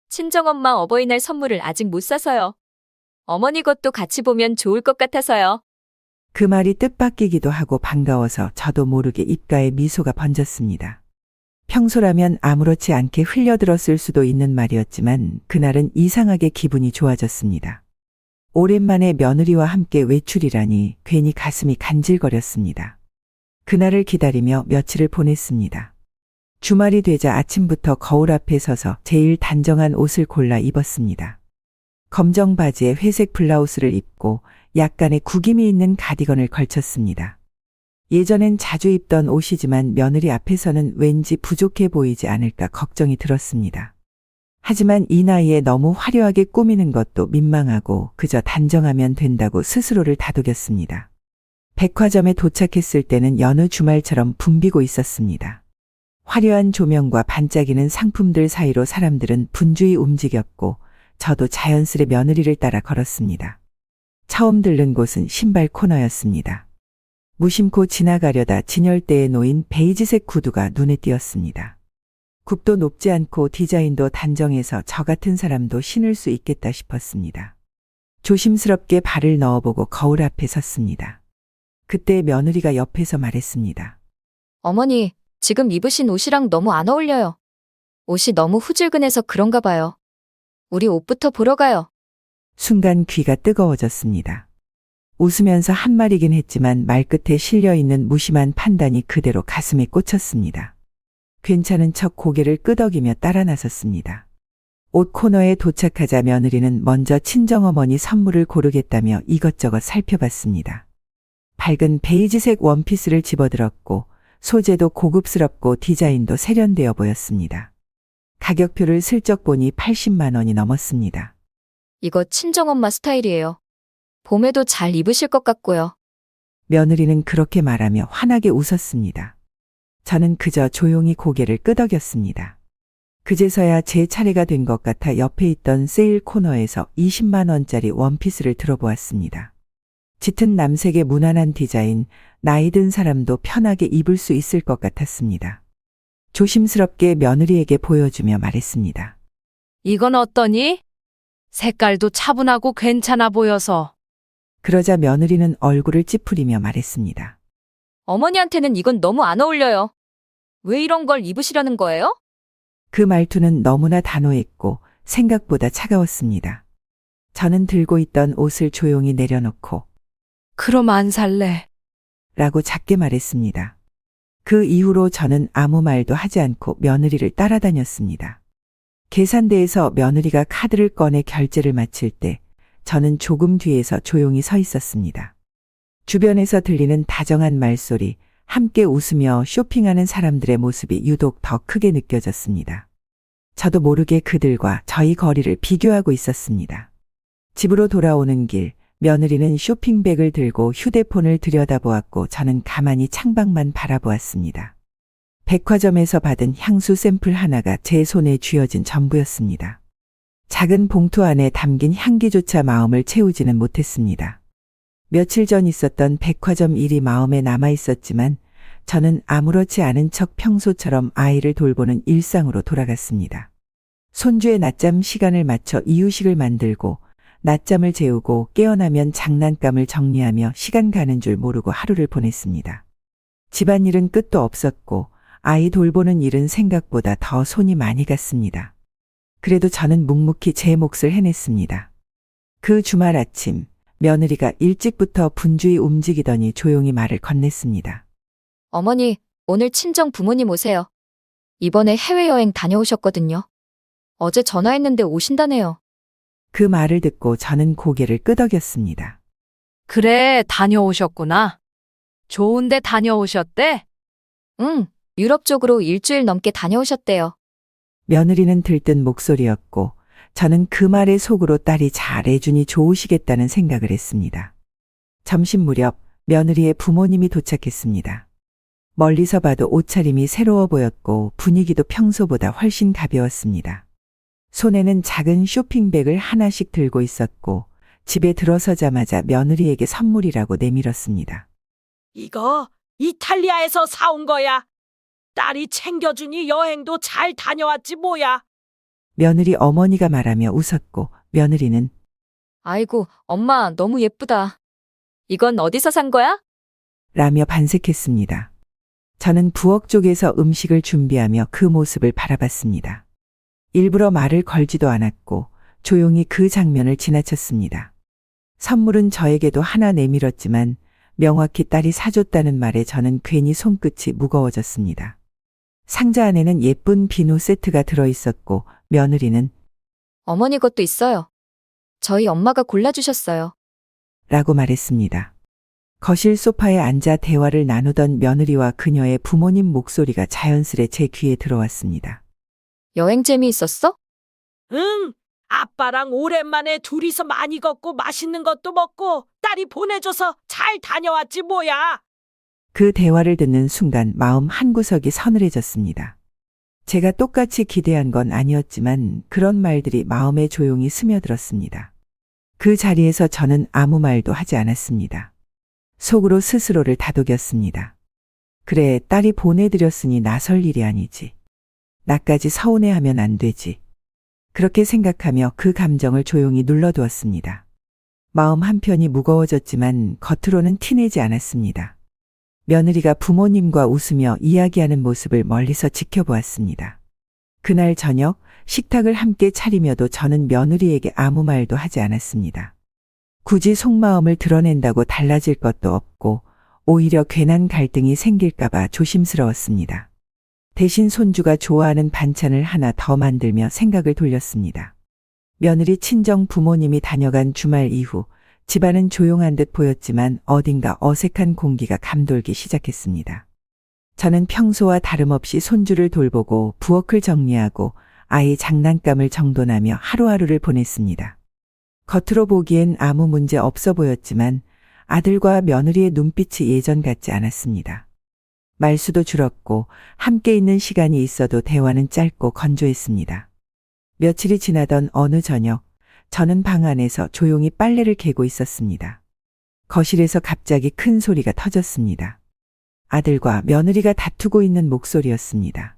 친정엄마 어버이날 선물을 아직 못 사서요. 어머니 것도 같이 보면 좋을 것 같아서요. 그 말이 뜻밖이기도 하고 반가워서 저도 모르게 입가에 미소가 번졌습니다. 평소라면 아무렇지 않게 흘려들었을 수도 있는 말이었지만 그날은 이상하게 기분이 좋아졌습니다. 오랜만에 며느리와 함께 외출이라니 괜히 가슴이 간질거렸습니다. 그날을 기다리며 며칠을 보냈습니다. 주말이 되자 아침부터 거울 앞에 서서 제일 단정한 옷을 골라 입었습니다. 검정 바지에 회색 블라우스를 입고 약간의 구김이 있는 가디건을 걸쳤습니다. 예전엔 자주 입던 옷이지만 며느리 앞에서는 왠지 부족해 보이지 않을까 걱정이 들었습니다. 하지만 이 나이에 너무 화려하게 꾸미는 것도 민망하고 그저 단정하면 된다고 스스로를 다독였습니다. 백화점에 도착했을 때는 여느 주말처럼 붐비고 있었습니다. 화려한 조명과 반짝이는 상품들 사이로 사람들은 분주히 움직였고 저도 자연스레 며느리를 따라 걸었습니다. 처음 들른 곳은 신발 코너였습니다. 무심코 지나가려다 진열대에 놓인 베이지색 구두가 눈에 띄었습니다. 굽도 높지 않고 디자인도 단정해서 저 같은 사람도 신을 수 있겠다 싶었습니다. 조심스럽게 발을 넣어보고 거울 앞에 섰습니다. 그때 며느리가 옆에서 말했습니다. 어머니, 지금 입으신 옷이랑 너무 안 어울려요. 옷이 너무 후줄근해서 그런가 봐요. 우리 옷부터 보러 가요. 순간 귀가 뜨거워졌습니다. 웃으면서 한 말이긴 했지만 말끝에 실려있는 무심한 판단이 그대로 가슴에 꽂혔습니다. 괜찮은 척 고개를 끄덕이며 따라 나섰습니다. 옷 코너에 도착하자 며느리는 먼저 친정어머니 선물을 고르겠다며 이것저것 살펴봤습니다. 밝은 베이지색 원피스를 집어들었고 소재도 고급스럽고 디자인도 세련되어 보였습니다. 가격표를 슬쩍 보니 80만 원이 넘었습니다. 이거 친정엄마 스타일이에요. 봄에도 잘 입으실 것 같고요. 며느리는 그렇게 말하며 환하게 웃었습니다. 저는 그저 조용히 고개를 끄덕였습니다. 그제서야 제 차례가 된 것 같아 옆에 있던 세일 코너에서 20만 원짜리 원피스를 들어보았습니다. 짙은 남색의 무난한 디자인, 나이 든 사람도 편하게 입을 수 있을 것 같았습니다. 조심스럽게 며느리에게 보여주며 말했습니다. 이건 어떠니? 색깔도 차분하고 괜찮아 보여서. 그러자 며느리는 얼굴을 찌푸리며 말했습니다. 어머니한테는 이건 너무 안 어울려요. 왜 이런 걸 입으시려는 거예요? 그 말투는 너무나 단호했고 생각보다 차가웠습니다. 저는 들고 있던 옷을 조용히 내려놓고 그럼 안 살래. 라고 작게 말했습니다. 그 이후로 저는 아무 말도 하지 않고 며느리를 따라다녔습니다. 계산대에서 며느리가 카드를 꺼내 결제를 마칠 때 저는 조금 뒤에서 조용히 서 있었습니다. 주변에서 들리는 다정한 말소리, 함께 웃으며 쇼핑하는 사람들의 모습이 유독 더 크게 느껴졌습니다. 저도 모르게 그들과 저희 거리를 비교하고 있었습니다. 집으로 돌아오는 길, 며느리는 쇼핑백을 들고 휴대폰을 들여다보았고 저는 가만히 창밖만 바라보았습니다. 백화점에서 받은 향수 샘플 하나가 제 손에 쥐어진 전부였습니다. 작은 봉투 안에 담긴 향기조차 마음을 채우지는 못했습니다. 며칠 전 있었던 백화점 일이 마음에 남아 있었지만 저는 아무렇지 않은 척 평소처럼 아이를 돌보는 일상으로 돌아갔습니다. 손주의 낮잠 시간을 맞춰 이유식을 만들고 낮잠을 재우고 깨어나면 장난감을 정리하며 시간 가는 줄 모르고 하루를 보냈습니다. 집안일은 끝도 없었고 아이 돌보는 일은 생각보다 더 손이 많이 갔습니다. 그래도 저는 묵묵히 제 몫을 해냈습니다. 그 주말 아침 며느리가 일찍부터 분주히 움직이더니 조용히 말을 건넸습니다. 어머니, 오늘 친정 부모님 오세요. 이번에 해외여행 다녀오셨거든요. 어제 전화했는데 오신다네요. 그 말을 듣고 저는 고개를 끄덕였습니다. 그래, 다녀오셨구나. 좋은데 다녀오셨대? 응, 유럽 쪽으로 일주일 넘게 다녀오셨대요. 며느리는 들뜬 목소리였고 저는 그 말에 속으로 딸이 잘해주니 좋으시겠다는 생각을 했습니다. 점심 무렵 며느리의 부모님이 도착했습니다. 멀리서 봐도 옷차림이 새로워 보였고 분위기도 평소보다 훨씬 가벼웠습니다. 손에는 작은 쇼핑백을 하나씩 들고 있었고 집에 들어서자마자 며느리에게 선물이라고 내밀었습니다. 이거 이탈리아에서 사온 거야. 딸이 챙겨주니 여행도 잘 다녀왔지 뭐야. 며느리 어머니가 말하며 웃었고 며느리는 아이고, 엄마 너무 예쁘다. 이건 어디서 산 거야? 라며 반색했습니다. 저는 부엌 쪽에서 음식을 준비하며 그 모습을 바라봤습니다. 일부러 말을 걸지도 않았고 조용히 그 장면을 지나쳤습니다. 선물은 저에게도 하나 내밀었지만 명확히 딸이 사줬다는 말에 저는 괜히 손끝이 무거워졌습니다. 상자 안에는 예쁜 비누 세트가 들어있었고 며느리는 어머니 것도 있어요. 저희 엄마가 골라주셨어요. 라고 말했습니다. 거실 소파에 앉아 대화를 나누던 며느리와 그녀의 부모님 목소리가 자연스레 제 귀에 들어왔습니다. 여행 재미있었어? 응, 아빠랑 오랜만에 둘이서 많이 걷고 맛있는 것도 먹고 딸이 보내줘서 잘 다녀왔지 뭐야. 그 대화를 듣는 순간 마음 한구석이 서늘해졌습니다. 제가 똑같이 기대한 건 아니었지만 그런 말들이 마음에 조용히 스며들었습니다. 그 자리에서 저는 아무 말도 하지 않았습니다. 속으로 스스로를 다독였습니다. 그래, 딸이 보내드렸으니 나설 일이 아니지. 나까지 서운해하면 안 되지. 그렇게 생각하며 그 감정을 조용히 눌러두었습니다. 마음 한편이 무거워졌지만 겉으로는 티내지 않았습니다. 며느리가 부모님과 웃으며 이야기하는 모습을 멀리서 지켜보았습니다. 그날 저녁 식탁을 함께 차리며도 저는 며느리에게 아무 말도 하지 않았습니다. 굳이 속마음을 드러낸다고 달라질 것도 없고 오히려 괜한 갈등이 생길까봐 조심스러웠습니다. 대신 손주가 좋아하는 반찬을 하나 더 만들며 생각을 돌렸습니다. 며느리 친정 부모님이 다녀간 주말 이후 집안은 조용한 듯 보였지만 어딘가 어색한 공기가 감돌기 시작했습니다. 저는 평소와 다름없이 손주를 돌보고 부엌을 정리하고 아이 장난감을 정돈하며 하루하루를 보냈습니다. 겉으로 보기엔 아무 문제 없어 보였지만 아들과 며느리의 눈빛이 예전 같지 않았습니다. 말수도 줄었고 함께 있는 시간이 있어도 대화는 짧고 건조했습니다. 며칠이 지나던 어느 저녁 저는 방 안에서 조용히 빨래를 개고 있었습니다. 거실에서 갑자기 큰 소리가 터졌습니다. 아들과 며느리가 다투고 있는 목소리였습니다.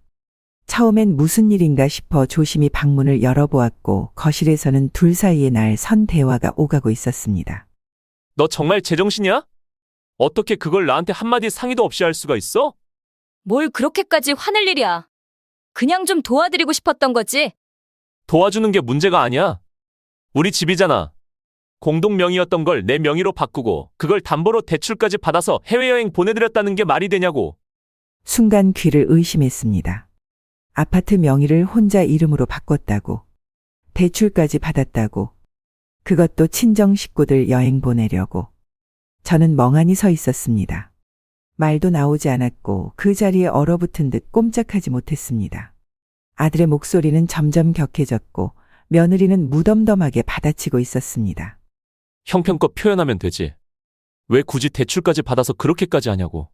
처음엔 무슨 일인가 싶어 조심히 방문을 열어보았고 거실에서는 둘 사이에 날 선 대화가 오가고 있었습니다. 너 정말 제정신이야? 어떻게 그걸 나한테 한마디 상의도 없이 할 수가 있어? 뭘 그렇게까지 화낼 일이야. 그냥 좀 도와드리고 싶었던 거지. 도와주는 게 문제가 아니야. 우리 집이잖아. 공동 명의였던 걸 내 명의로 바꾸고 그걸 담보로 대출까지 받아서 해외여행 보내드렸다는 게 말이 되냐고. 순간 귀를 의심했습니다. 아파트 명의를 혼자 이름으로 바꿨다고. 대출까지 받았다고. 그것도 친정 식구들 여행 보내려고. 저는 멍하니 서 있었습니다. 말도 나오지 않았고 그 자리에 얼어붙은 듯 꼼짝하지 못했습니다. 아들의 목소리는 점점 격해졌고 며느리는 무덤덤하게 받아치고 있었습니다. 형편껏 표현하면 되지. 왜 굳이 대출까지 받아서 그렇게까지 하냐고.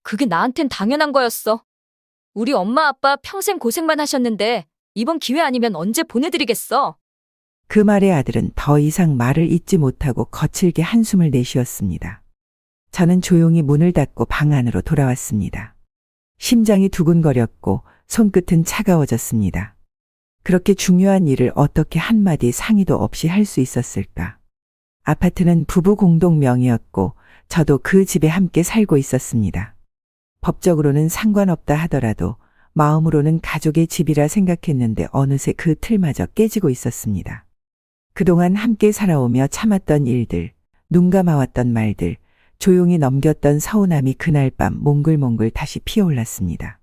그게 나한텐 당연한 거였어. 우리 엄마 아빠 평생 고생만 하셨는데 이번 기회 아니면 언제 보내드리겠어. 그 말에 아들은 더 이상 말을 잇지 못하고 거칠게 한숨을 내쉬었습니다. 저는 조용히 문을 닫고 방 안으로 돌아왔습니다. 심장이 두근거렸고 손끝은 차가워졌습니다. 그렇게 중요한 일을 어떻게 한마디 상의도 없이 할 수 있었을까? 아파트는 부부 공동 명의였고 저도 그 집에 함께 살고 있었습니다. 법적으로는 상관없다 하더라도 마음으로는 가족의 집이라 생각했는데 어느새 그 틀마저 깨지고 있었습니다. 그동안 함께 살아오며 참았던 일들, 눈 감아왔던 말들, 조용히 넘겼던 서운함이 그날 밤 몽글몽글 다시 피어올랐습니다.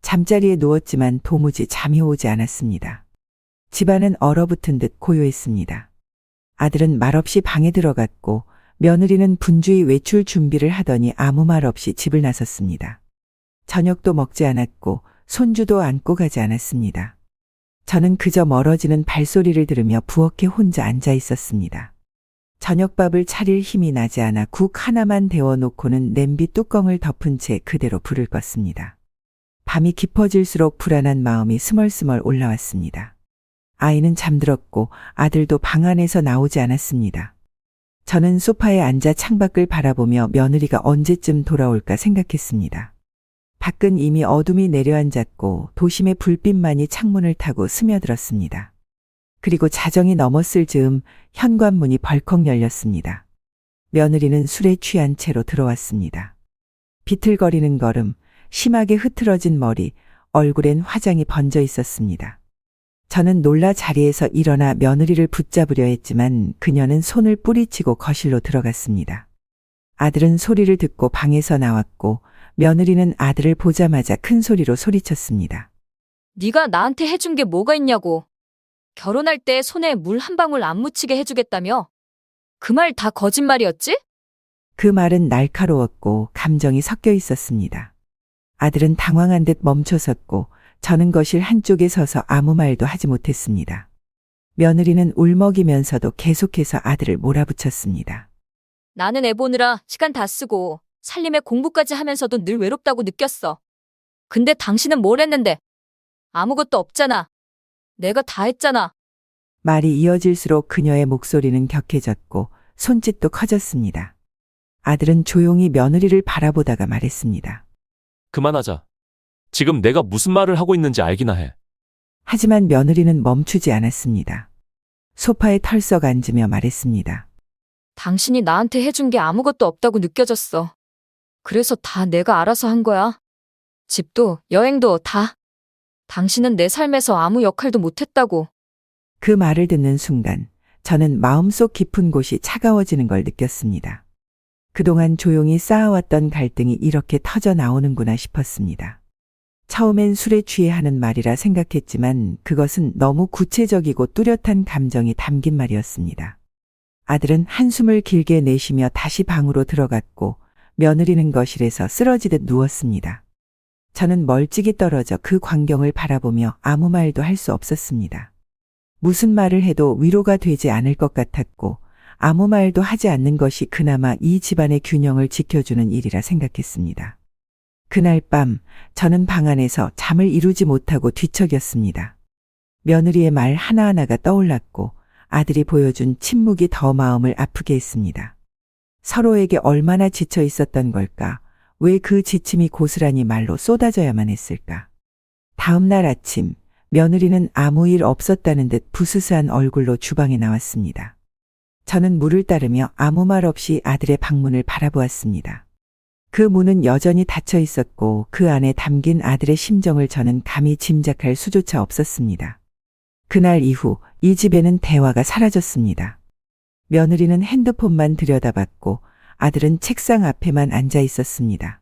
잠자리에 누웠지만 도무지 잠이 오지 않았습니다. 집안은 얼어붙은 듯 고요했습니다. 아들은 말없이 방에 들어갔고 며느리는 분주히 외출 준비를 하더니 아무 말 없이 집을 나섰습니다. 저녁도 먹지 않았고 손주도 안고 가지 않았습니다. 저는 그저 멀어지는 발소리를 들으며 부엌에 혼자 앉아 있었습니다. 저녁밥을 차릴 힘이 나지 않아 국 하나만 데워놓고는 냄비 뚜껑을 덮은 채 그대로 불을 껐습니다. 밤이 깊어질수록 불안한 마음이 스멀스멀 올라왔습니다. 아이는 잠들었고 아들도 방 안에서 나오지 않았습니다. 저는 소파에 앉아 창밖을 바라보며 며느리가 언제쯤 돌아올까 생각했습니다. 밖은 이미 어둠이 내려앉았고 도심의 불빛만이 창문을 타고 스며들었습니다. 그리고 자정이 넘었을 즈음 현관문이 벌컥 열렸습니다. 며느리는 술에 취한 채로 들어왔습니다. 비틀거리는 걸음, 심하게 흐트러진 머리, 얼굴엔 화장이 번져 있었습니다. 저는 놀라 자리에서 일어나 며느리를 붙잡으려 했지만 그녀는 손을 뿌리치고 거실로 들어갔습니다. 아들은 소리를 듣고 방에서 나왔고 며느리는 아들을 보자마자 큰 소리로 소리쳤습니다. 네가 나한테 해준 게 뭐가 있냐고. 결혼할 때 손에 물 한 방울 안 묻히게 해주겠다며? 그 말 다 거짓말이었지? 그 말은 날카로웠고 감정이 섞여 있었습니다. 아들은 당황한 듯 멈춰섰고 저는 거실 한쪽에 서서 아무 말도 하지 못했습니다. 며느리는 울먹이면서도 계속해서 아들을 몰아붙였습니다. 나는 애 보느라 시간 다 쓰고 살림에 공부까지 하면서도 늘 외롭다고 느꼈어. 근데 당신은 뭘 했는데? 아무것도 없잖아. 내가 다 했잖아. 말이 이어질수록 그녀의 목소리는 격해졌고 손짓도 커졌습니다. 아들은 조용히 며느리를 바라보다가 말했습니다. 그만하자. 지금 내가 무슨 말을 하고 있는지 알기나 해. 하지만 며느리는 멈추지 않았습니다. 소파에 털썩 앉으며 말했습니다. 당신이 나한테 해준 게 아무것도 없다고 느껴졌어. 그래서 다 내가 알아서 한 거야. 집도 여행도 다. 당신은 내 삶에서 아무 역할도 못했다고. 그 말을 듣는 순간 저는 마음속 깊은 곳이 차가워지는 걸 느꼈습니다. 그동안 조용히 쌓아왔던 갈등이 이렇게 터져 나오는구나 싶었습니다. 처음엔 술에 취해 하는 말이라 생각했지만 그것은 너무 구체적이고 뚜렷한 감정이 담긴 말이었습니다. 아들은 한숨을 길게 내쉬며 다시 방으로 들어갔고 며느리는 거실에서 쓰러지듯 누웠습니다. 저는 멀찍이 떨어져 그 광경을 바라보며 아무 말도 할 수 없었습니다. 무슨 말을 해도 위로가 되지 않을 것 같았고 아무 말도 하지 않는 것이 그나마 이 집안의 균형을 지켜주는 일이라 생각했습니다. 그날 밤 저는 방 안에서 잠을 이루지 못하고 뒤척였습니다. 며느리의 말 하나하나가 떠올랐고 아들이 보여준 침묵이 더 마음을 아프게 했습니다. 서로에게 얼마나 지쳐 있었던 걸까? 왜 그 지침이 고스란히 말로 쏟아져야만 했을까? 다음 날 아침 며느리는 아무 일 없었다는 듯 부스스한 얼굴로 주방에 나왔습니다. 저는 물을 따르며 아무 말 없이 아들의 방문을 바라보았습니다. 그 문은 여전히 닫혀 있었고 그 안에 담긴 아들의 심정을 저는 감히 짐작할 수조차 없었습니다. 그날 이후 이 집에는 대화가 사라졌습니다. 며느리는 핸드폰만 들여다봤고 아들은 책상 앞에만 앉아 있었습니다.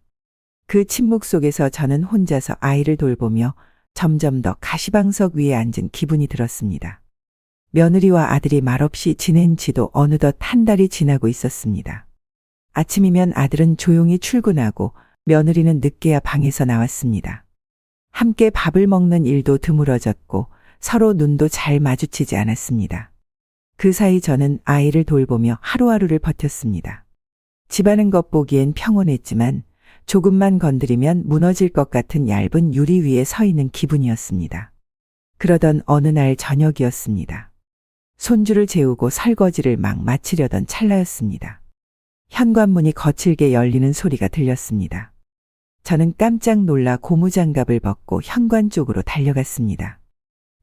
그 침묵 속에서 저는 혼자서 아이를 돌보며 점점 더 가시방석 위에 앉은 기분이 들었습니다. 며느리와 아들이 말없이 지낸 지도 어느덧 한 달이 지나고 있었습니다. 아침이면 아들은 조용히 출근하고 며느리는 늦게야 방에서 나왔습니다. 함께 밥을 먹는 일도 드물어졌고 서로 눈도 잘 마주치지 않았습니다. 그 사이 저는 아이를 돌보며 하루하루를 버텼습니다. 집안은 겉보기엔 평온했지만 조금만 건드리면 무너질 것 같은 얇은 유리 위에 서 있는 기분이었습니다. 그러던 어느 날 저녁이었습니다. 손주를 재우고 설거지를 막 마치려던 찰나였습니다. 현관문이 거칠게 열리는 소리가 들렸습니다. 저는 깜짝 놀라 고무장갑을 벗고 현관 쪽으로 달려갔습니다.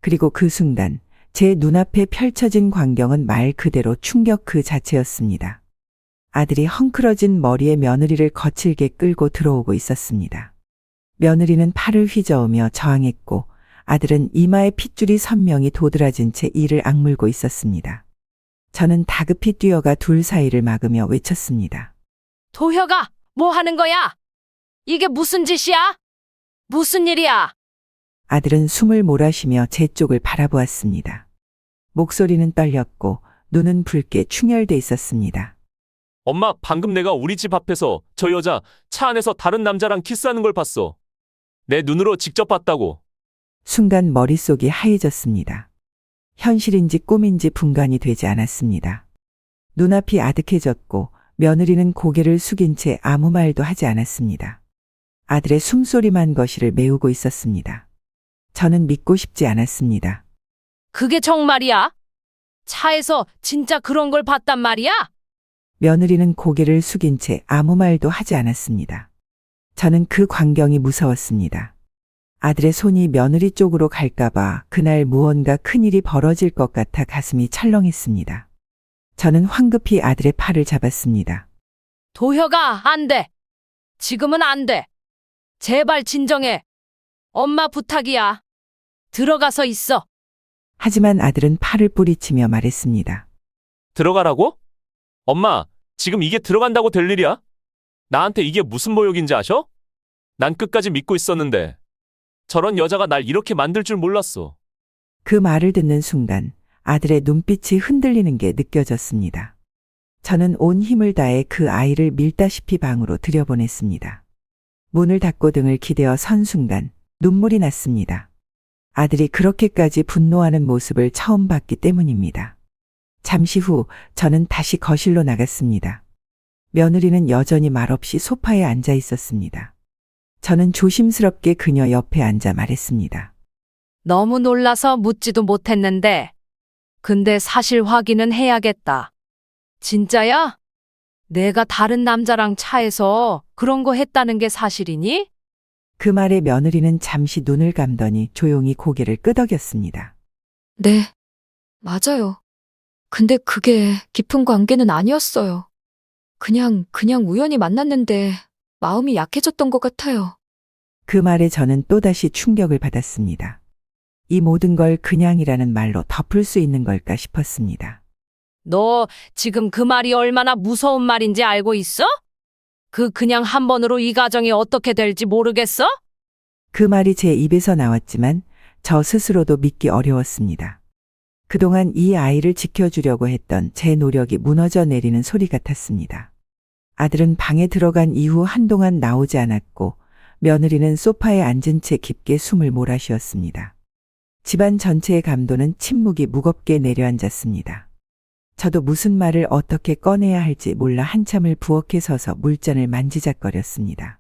그리고 그 순간 제 눈앞에 펼쳐진 광경은 말 그대로 충격 그 자체였습니다. 아들이 헝클어진 머리에 며느리를 거칠게 끌고 들어오고 있었습니다. 며느리는 팔을 휘저으며 저항했고 아들은 이마에 핏줄이 선명히 도드라진 채 이를 악물고 있었습니다. 저는 다급히 뛰어가 둘 사이를 막으며 외쳤습니다. 도혁아, 뭐 하는 거야? 이게 무슨 짓이야? 무슨 일이야? 아들은 숨을 몰아쉬며 제 쪽을 바라보았습니다. 목소리는 떨렸고 눈은 붉게 충혈돼 있었습니다. 엄마, 방금 내가 우리 집 앞에서 저 여자 차 안에서 다른 남자랑 키스하는 걸 봤어. 내 눈으로 직접 봤다고. 순간 머릿속이 하얘졌습니다. 현실인지 꿈인지 분간이 되지 않았습니다. 눈앞이 아득해졌고 며느리는 고개를 숙인 채 아무 말도 하지 않았습니다. 아들의 숨소리만 거실을 메우고 있었습니다. 저는 믿고 싶지 않았습니다. 그게 정말이야? 차에서 진짜 그런 걸 봤단 말이야? 며느리는 고개를 숙인 채 아무 말도 하지 않았습니다. 저는 그 광경이 무서웠습니다. 아들의 손이 며느리 쪽으로 갈까봐 그날 무언가 큰일이 벌어질 것 같아 가슴이 철렁했습니다. 저는 황급히 아들의 팔을 잡았습니다. 도혁아, 안 돼. 지금은 안 돼. 제발 진정해. 엄마 부탁이야. 들어가서 있어. 하지만 아들은 팔을 뿌리치며 말했습니다. 들어가라고? 엄마, 지금 이게 들어간다고 될 일이야? 나한테 이게 무슨 모욕인지 아셔? 난 끝까지 믿고 있었는데 저런 여자가 날 이렇게 만들 줄 몰랐어. 그 말을 듣는 순간 아들의 눈빛이 흔들리는 게 느껴졌습니다. 저는 온 힘을 다해 그 아이를 밀다시피 방으로 들여보냈습니다. 문을 닫고 등을 기대어 선 순간 눈물이 났습니다. 아들이 그렇게까지 분노하는 모습을 처음 봤기 때문입니다. 잠시 후 저는 다시 거실로 나갔습니다. 며느리는 여전히 말없이 소파에 앉아 있었습니다. 저는 조심스럽게 그녀 옆에 앉아 말했습니다. 너무 놀라서 묻지도 못했는데. 근데 사실 확인은 해야겠다. 진짜야? 내가 다른 남자랑 차에서 그런 거 했다는 게 사실이니? 그 말에 며느리는 잠시 눈을 감더니 조용히 고개를 끄덕였습니다. 네, 맞아요. 근데 그게 깊은 관계는 아니었어요. 그냥 우연히 만났는데 마음이 약해졌던 것 같아요. 그 말에 저는 또다시 충격을 받았습니다. 이 모든 걸 그냥이라는 말로 덮을 수 있는 걸까 싶었습니다. 너 지금 그 말이 얼마나 무서운 말인지 알고 있어? 그냥 한 번으로 이 가정이 어떻게 될지 모르겠어? 그 말이 제 입에서 나왔지만 저 스스로도 믿기 어려웠습니다. 그동안 이 아이를 지켜주려고 했던 제 노력이 무너져 내리는 소리 같았습니다. 아들은 방에 들어간 이후 한동안 나오지 않았고 며느리는 소파에 앉은 채 깊게 숨을 몰아쉬었습니다. 집안 전체의 감도는 침묵이 무겁게 내려앉았습니다. 저도 무슨 말을 어떻게 꺼내야 할지 몰라 한참을 부엌에 서서 물잔을 만지작거렸습니다.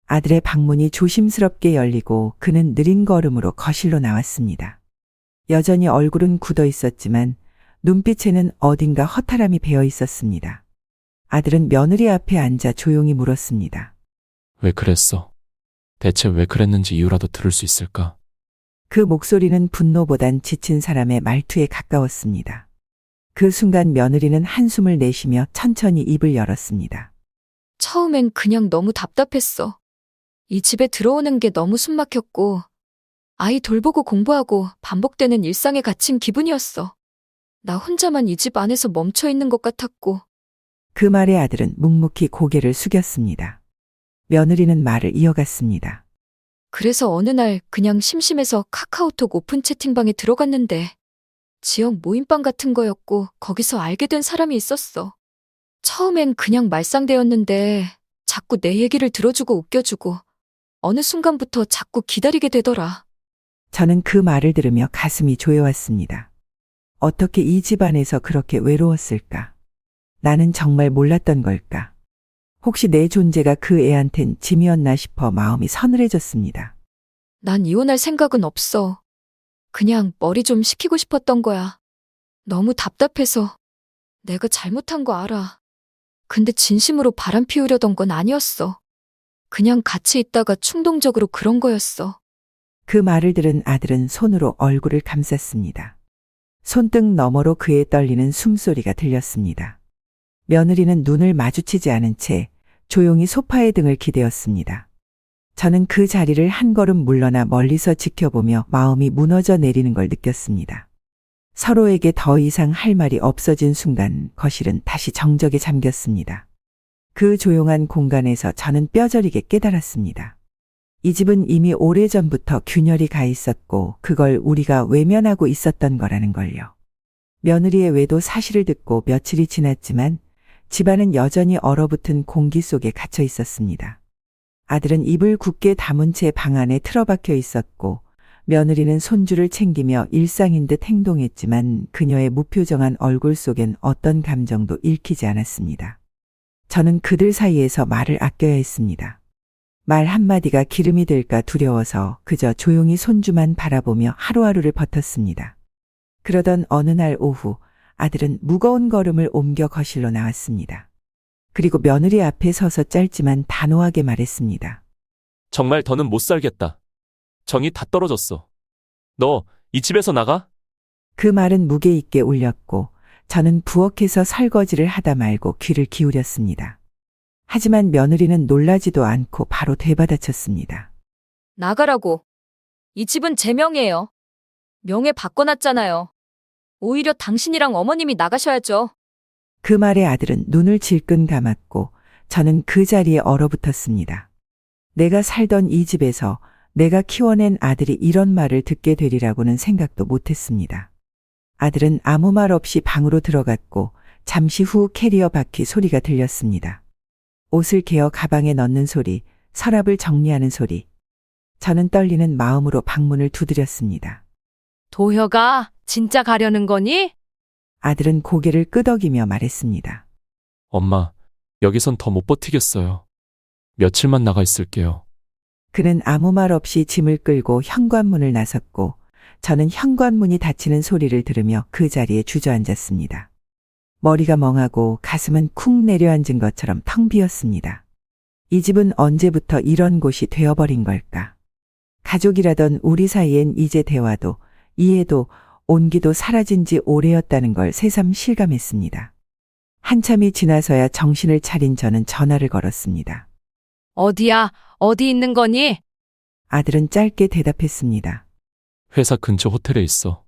아들의 방문이 조심스럽게 열리고 그는 느린 걸음으로 거실로 나왔습니다. 여전히 얼굴은 굳어 있었지만 눈빛에는 어딘가 허탈함이 배어 있었습니다. 아들은 며느리 앞에 앉아 조용히 물었습니다. 왜 그랬어? 대체 왜 그랬는지 이유라도 들을 수 있을까? 그 목소리는 분노보단 지친 사람의 말투에 가까웠습니다. 그 순간 며느리는 한숨을 내쉬며 천천히 입을 열었습니다. 처음엔 그냥 너무 답답했어. 이 집에 들어오는 게 너무 숨막혔고, 아이 돌보고 공부하고 반복되는 일상에 갇힌 기분이었어. 나 혼자만 이 집 안에서 멈춰 있는 것 같았고. 그 말에 아들은 묵묵히 고개를 숙였습니다. 며느리는 말을 이어갔습니다. 그래서 어느 날 그냥 심심해서 카카오톡 오픈 채팅방에 들어갔는데, 지역 모임방 같은 거였고 거기서 알게 된 사람이 있었어. 처음엔 그냥 말상대였는데 자꾸 내 얘기를 들어주고 웃겨주고 어느 순간부터 자꾸 기다리게 되더라. 저는 그 말을 들으며 가슴이 조여왔습니다. 어떻게 이 집안에서 그렇게 외로웠을까? 나는 정말 몰랐던 걸까? 혹시 내 존재가 그 애한텐 짐이었나 싶어 마음이 서늘해졌습니다. 난 이혼할 생각은 없어. 그냥 머리 좀 식히고 싶었던 거야. 너무 답답해서. 내가 잘못한 거 알아. 근데 진심으로 바람 피우려던 건 아니었어. 그냥 같이 있다가 충동적으로 그런 거였어. 그 말을 들은 아들은 손으로 얼굴을 감쌌습니다. 손등 너머로 그의 떨리는 숨소리가 들렸습니다. 며느리는 눈을 마주치지 않은 채 조용히 소파에 등을 기대었습니다. 저는 그 자리를 한 걸음 물러나 멀리서 지켜보며 마음이 무너져 내리는 걸 느꼈습니다. 서로에게 더 이상 할 말이 없어진 순간 거실은 다시 정적에 잠겼습니다. 그 조용한 공간에서 저는 뼈저리게 깨달았습니다. 이 집은 이미 오래전부터 균열이 가 있었고 그걸 우리가 외면하고 있었던 거라는 걸요. 며느리의 외도 사실을 듣고 며칠이 지났지만 집안은 여전히 얼어붙은 공기 속에 갇혀 있었습니다. 아들은 입을 굳게 다문 채 방 안에 틀어박혀 있었고 며느리는 손주를 챙기며 일상인 듯 행동했지만 그녀의 무표정한 얼굴 속엔 어떤 감정도 읽히지 않았습니다. 저는 그들 사이에서 말을 아껴야 했습니다. 말 한마디가 기름이 될까 두려워서 그저 조용히 손주만 바라보며 하루하루를 버텼습니다. 그러던 어느 날 오후 아들은 무거운 걸음을 옮겨 거실로 나왔습니다. 그리고 며느리 앞에 서서 짧지만 단호하게 말했습니다. 정말 더는 못 살겠다. 정이 다 떨어졌어. 너 이 집에서 나가? 그 말은 무게 있게 울렸고 저는 부엌에서 설거지를 하다 말고 귀를 기울였습니다. 하지만 며느리는 놀라지도 않고 바로 되받아쳤습니다. 나가라고. 이 집은 제 명이에요. 명예 바꿔놨잖아요. 오히려 당신이랑 어머님이 나가셔야죠. 그 말에 아들은 눈을 질끈 감았고 저는 그 자리에 얼어붙었습니다. 내가 살던 이 집에서 내가 키워낸 아들이 이런 말을 듣게 되리라고는 생각도 못했습니다. 아들은 아무 말 없이 방으로 들어갔고 잠시 후 캐리어 바퀴 소리가 들렸습니다. 옷을 개어 가방에 넣는 소리, 서랍을 정리하는 소리. 저는 떨리는 마음으로 방문을 두드렸습니다. 도혁아, 진짜 가려는 거니? 아들은 고개를 끄덕이며 말했습니다. 엄마, 여기선 더 못 버티겠어요. 며칠만 나가 있을게요. 그는 아무 말 없이 짐을 끌고 현관문을 나섰고 저는 현관문이 닫히는 소리를 들으며 그 자리에 주저앉았습니다. 머리가 멍하고 가슴은 쿵 내려앉은 것처럼 텅 비었습니다. 이 집은 언제부터 이런 곳이 되어버린 걸까? 가족이라던 우리 사이엔 이제 대화도 이해도 온기도 사라진 지 오래였다는 걸 새삼 실감했습니다. 한참이 지나서야 정신을 차린 저는 전화를 걸었습니다. 어디야? 어디 있는 거니? 아들은 짧게 대답했습니다. 회사 근처 호텔에 있어.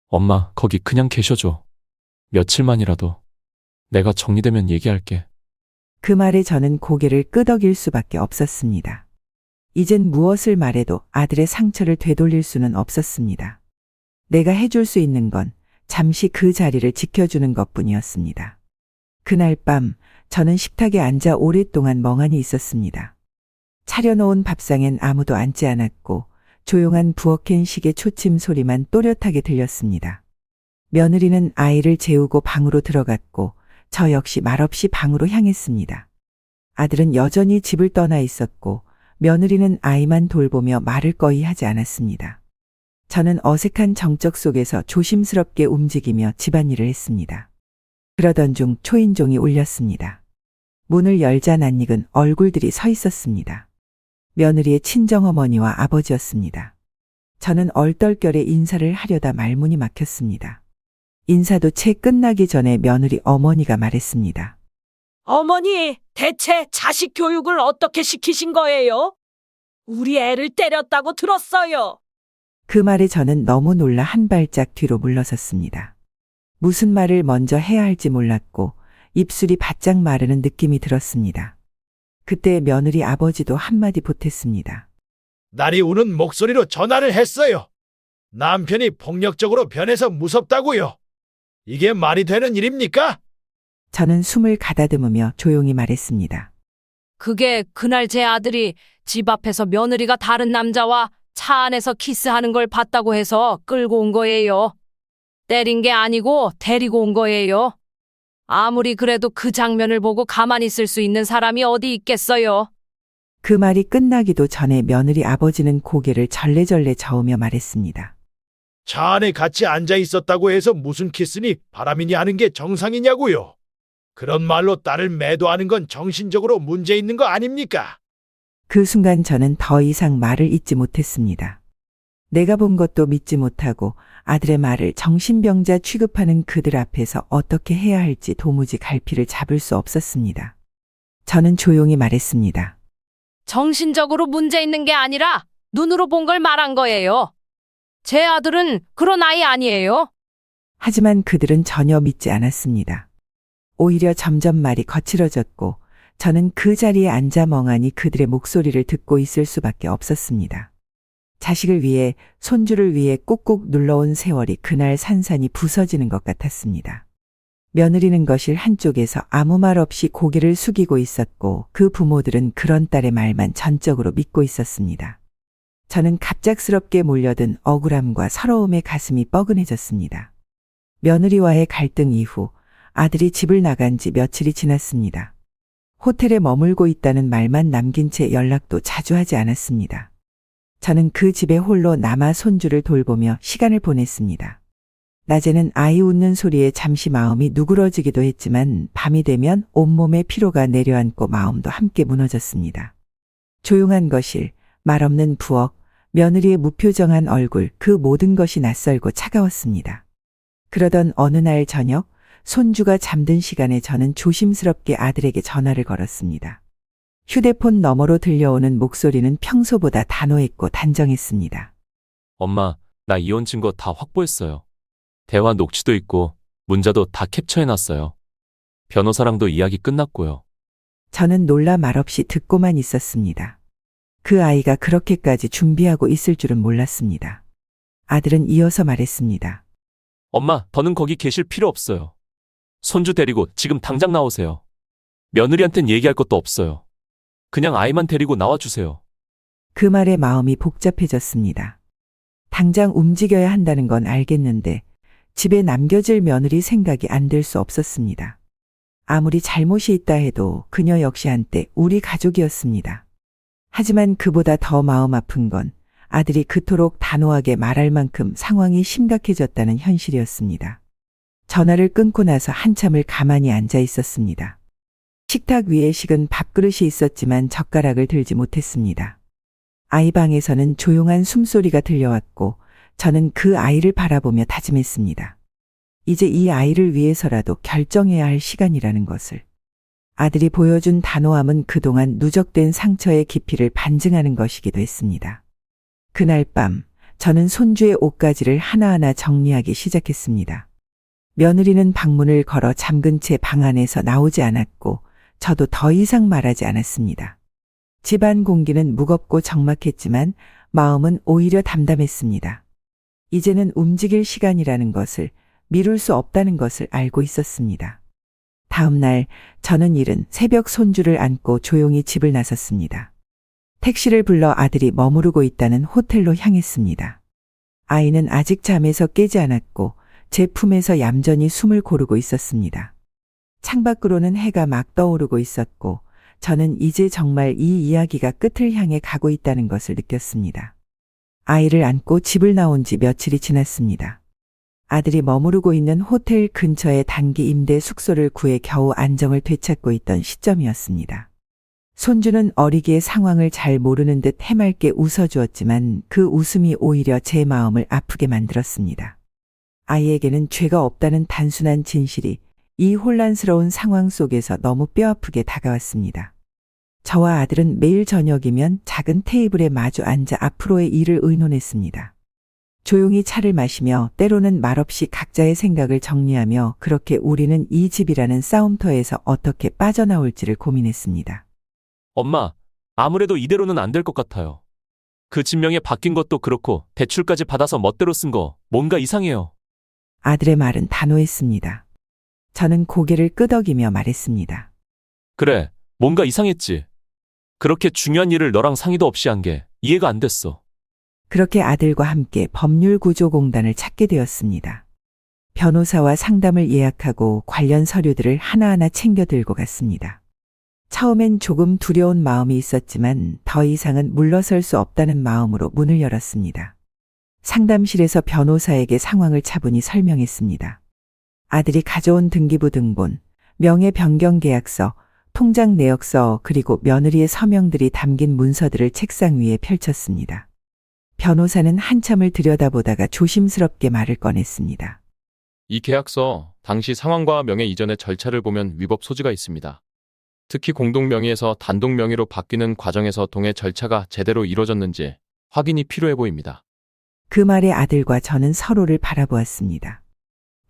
엄마, 거기 그냥 계셔줘. 며칠만이라도. 내가 정리되면 얘기할게. 그 말에 저는 고개를 끄덕일 수밖에 없었습니다. 이젠 무엇을 말해도 아들의 상처를 되돌릴 수는 없었습니다. 내가 해줄 수 있는 건 잠시 그 자리를 지켜주는 것뿐이었습니다. 그날 밤 저는 식탁에 앉아 오랫동안 멍하니 있었습니다. 차려놓은 밥상엔 아무도 앉지 않았고 조용한 부엌엔 시계 초침 소리만 또렷하게 들렸습니다. 며느리는 아이를 재우고 방으로 들어갔고 저 역시 말없이 방으로 향했습니다. 아들은 여전히 집을 떠나 있었고 며느리는 아이만 돌보며 말을 거의 하지 않았습니다. 저는 어색한 정적 속에서 조심스럽게 움직이며 집안일을 했습니다. 그러던 중 초인종이 울렸습니다. 문을 열자 낯익은 얼굴들이 서 있었습니다. 며느리의 친정어머니와 아버지였습니다. 저는 얼떨결에 인사를 하려다 말문이 막혔습니다. 인사도 채 끝나기 전에 며느리 어머니가 말했습니다. 어머니, 대체 자식 교육을 어떻게 시키신 거예요? 우리 애를 때렸다고 들었어요. 그 말에 저는 너무 놀라 한 발짝 뒤로 물러섰습니다. 무슨 말을 먼저 해야 할지 몰랐고 입술이 바짝 마르는 느낌이 들었습니다. 그때 며느리 아버지도 한마디 보탰습니다. 날이 우는 목소리로 전화를 했어요. 남편이 폭력적으로 변해서 무섭다고요. 이게 말이 되는 일입니까? 저는 숨을 가다듬으며 조용히 말했습니다. 그게 그날 제 아들이 집 앞에서 며느리가 다른 남자와 차 안에서 키스하는 걸 봤다고 해서 끌고 온 거예요. 때린 게 아니고 데리고 온 거예요. 아무리 그래도 그 장면을 보고 가만히 있을 수 있는 사람이 어디 있겠어요. 그 말이 끝나기도 전에 며느리 아버지는 고개를 절레절레 저으며 말했습니다. 차 안에 같이 앉아 있었다고 해서 무슨 키스니 바람이니 하는 게 정상이냐고요. 그런 말로 딸을 매도하는 건 정신적으로 문제 있는 거 아닙니까? 그 순간 저는 더 이상 말을 잇지 못했습니다. 내가 본 것도 믿지 못하고 아들의 말을 정신병자 취급하는 그들 앞에서 어떻게 해야 할지 도무지 갈피를 잡을 수 없었습니다. 저는 조용히 말했습니다. 정신적으로 문제 있는 게 아니라 눈으로 본 걸 말한 거예요. 제 아들은 그런 아이 아니에요. 하지만 그들은 전혀 믿지 않았습니다. 오히려 점점 말이 거칠어졌고 저는 그 자리에 앉아 멍하니 그들의 목소리를 듣고 있을 수밖에 없었습니다. 자식을 위해, 손주를 위해 꾹꾹 눌러온 세월이 그날 산산이 부서지는 것 같았습니다. 며느리는 거실 한쪽에서 아무 말 없이 고개를 숙이고 있었고 그 부모들은 그런 딸의 말만 전적으로 믿고 있었습니다. 저는 갑작스럽게 몰려든 억울함과 서러움에 가슴이 뻐근해졌습니다. 며느리와의 갈등 이후 아들이 집을 나간 지 며칠이 지났습니다. 호텔에 머물고 있다는 말만 남긴 채 연락도 자주 하지 않았습니다. 저는 그 집에 홀로 남아 손주를 돌보며 시간을 보냈습니다. 낮에는 아이 웃는 소리에 잠시 마음이 누그러지기도 했지만 밤이 되면 온몸에 피로가 내려앉고 마음도 함께 무너졌습니다. 조용한 거실, 말없는 부엌, 며느리의 무표정한 얼굴, 그 모든 것이 낯설고 차가웠습니다. 그러던 어느 날 저녁, 손주가 잠든 시간에 저는 조심스럽게 아들에게 전화를 걸었습니다. 휴대폰 너머로 들려오는 목소리는 평소보다 단호했고 단정했습니다. 엄마, 나 이혼 증거 다 확보했어요. 대화 녹취도 있고 문자도 다 캡처해놨어요. 변호사랑도 이야기 끝났고요. 저는 놀라 말없이 듣고만 있었습니다. 그 아이가 그렇게까지 준비하고 있을 줄은 몰랐습니다. 아들은 이어서 말했습니다. 엄마, 더는 거기 계실 필요 없어요. 손주 데리고 지금 당장 나오세요. 며느리한텐 얘기할 것도 없어요. 그냥 아이만 데리고 나와주세요. 그 말에 마음이 복잡해졌습니다. 당장 움직여야 한다는 건 알겠는데 집에 남겨질 며느리 생각이 안 들 수 없었습니다. 아무리 잘못이 있다 해도 그녀 역시 한때 우리 가족이었습니다. 하지만 그보다 더 마음 아픈 건 아들이 그토록 단호하게 말할 만큼 상황이 심각해졌다는 현실이었습니다. 전화를 끊고 나서 한참을 가만히 앉아 있었습니다. 식탁 위에 식은 밥그릇이 있었지만 젓가락을 들지 못했습니다. 아이 방에서는 조용한 숨소리가 들려왔고 저는 그 아이를 바라보며 다짐했습니다. 이제 이 아이를 위해서라도 결정해야 할 시간이라는 것을. 아들이 보여준 단호함은 그동안 누적된 상처의 깊이를 반증하는 것이기도 했습니다. 그날 밤 저는 손주의 옷가지를 하나하나 정리하기 시작했습니다. 며느리는 방문을 걸어 잠근 채 방 안에서 나오지 않았고 저도 더 이상 말하지 않았습니다. 집안 공기는 무겁고 적막했지만 마음은 오히려 담담했습니다. 이제는 움직일 시간이라는 것을, 미룰 수 없다는 것을 알고 있었습니다. 다음 날 저는 이른 새벽 손주를 안고 조용히 집을 나섰습니다. 택시를 불러 아들이 머무르고 있다는 호텔로 향했습니다. 아이는 아직 잠에서 깨지 않았고 제 품에서 얌전히 숨을 고르고 있었습니다. 창밖으로는 해가 막 떠오르고 있었고 저는 이제 정말 이 이야기가 끝을 향해 가고 있다는 것을 느꼈습니다. 아이를 안고 집을 나온 지 며칠이 지났습니다. 아들이 머무르고 있는 호텔 근처의 단기 임대 숙소를 구해 겨우 안정을 되찾고 있던 시점이었습니다. 손주는 어리기에 상황을 잘 모르는 듯 해맑게 웃어주었지만 그 웃음이 오히려 제 마음을 아프게 만들었습니다. 아이에게는 죄가 없다는 단순한 진실이 이 혼란스러운 상황 속에서 너무 뼈아프게 다가왔습니다. 저와 아들은 매일 저녁이면 작은 테이블에 마주 앉아 앞으로의 일을 의논했습니다. 조용히 차를 마시며 때로는 말없이 각자의 생각을 정리하며 그렇게 우리는 이 집이라는 싸움터에서 어떻게 빠져나올지를 고민했습니다. 엄마, 아무래도 이대로는 안 될 것 같아요. 그 진명에 바뀐 것도 그렇고 대출까지 받아서 멋대로 쓴 거 뭔가 이상해요. 아들의 말은 단호했습니다. 저는 고개를 끄덕이며 말했습니다. 그래, 뭔가 이상했지. 그렇게 중요한 일을 너랑 상의도 없이 한 게 이해가 안 됐어. 그렇게 아들과 함께 법률구조공단을 찾게 되었습니다. 변호사와 상담을 예약하고 관련 서류들을 하나하나 챙겨 들고 갔습니다. 처음엔 조금 두려운 마음이 있었지만 더 이상은 물러설 수 없다는 마음으로 문을 열었습니다. 상담실에서 변호사에게 상황을 차분히 설명했습니다. 아들이 가져온 등기부 등본, 명예 변경 계약서, 통장 내역서 그리고 며느리의 서명들이 담긴 문서들을 책상 위에 펼쳤습니다. 변호사는 한참을 들여다보다가 조심스럽게 말을 꺼냈습니다. 이 계약서, 당시 상황과 명예 이전의 절차를 보면 위법 소지가 있습니다. 특히 공동 명의에서 단독 명의로 바뀌는 과정에서 동의 절차가 제대로 이루어졌는지 확인이 필요해 보입니다. 그 말에 아들과 저는 서로를 바라보았습니다.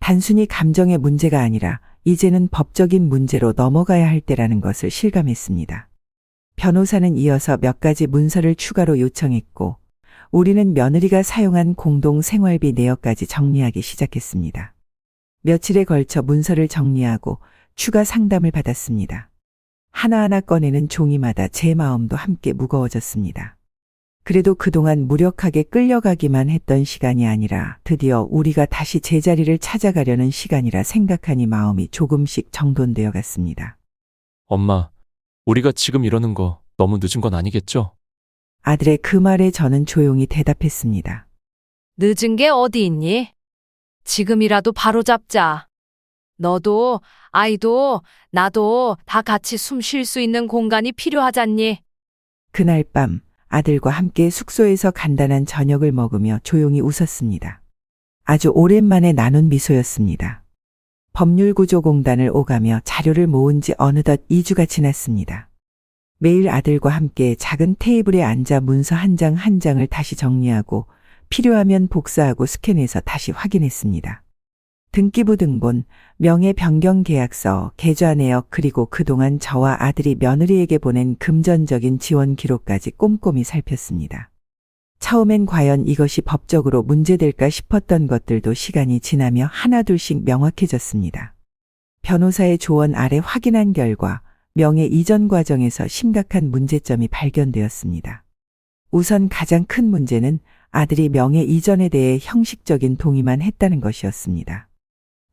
단순히 감정의 문제가 아니라 이제는 법적인 문제로 넘어가야 할 때라는 것을 실감했습니다. 변호사는 이어서 몇 가지 문서를 추가로 요청했고 우리는 며느리가 사용한 공동 생활비 내역까지 정리하기 시작했습니다. 며칠에 걸쳐 문서를 정리하고 추가 상담을 받았습니다. 하나하나 꺼내는 종이마다 제 마음도 함께 무거워졌습니다. 그래도 그동안 무력하게 끌려가기만 했던 시간이 아니라 드디어 우리가 다시 제자리를 찾아가려는 시간이라 생각하니 마음이 조금씩 정돈되어 갔습니다. 엄마, 우리가 지금 이러는 거 너무 늦은 건 아니겠죠? 아들의 그 말에 저는 조용히 대답했습니다. 늦은 게 어디 있니? 지금이라도 바로 잡자. 너도, 아이도, 나도 다 같이 숨 쉴 수 있는 공간이 필요하잖니? 그날 밤 아들과 함께 숙소에서 간단한 저녁을 먹으며 조용히 웃었습니다. 아주 오랜만에 나눈 미소였습니다. 법률구조공단을 오가며 자료를 모은 지 어느덧 2주가 지났습니다. 매일 아들과 함께 작은 테이블에 앉아 문서 한 장 한 장을 다시 정리하고 필요하면 복사하고 스캔해서 다시 확인했습니다. 등기부 등본, 명예 변경 계약서, 계좌 내역 그리고 그동안 저와 아들이 며느리에게 보낸 금전적인 지원 기록까지 꼼꼼히 살폈습니다. 처음엔 과연 이것이 법적으로 문제될까 싶었던 것들도 시간이 지나며 하나둘씩 명확해졌습니다. 변호사의 조언 아래 확인한 결과 명예 이전 과정에서 심각한 문제점이 발견되었습니다. 우선 가장 큰 문제는 아들이 명예 이전에 대해 형식적인 동의만 했다는 것이었습니다.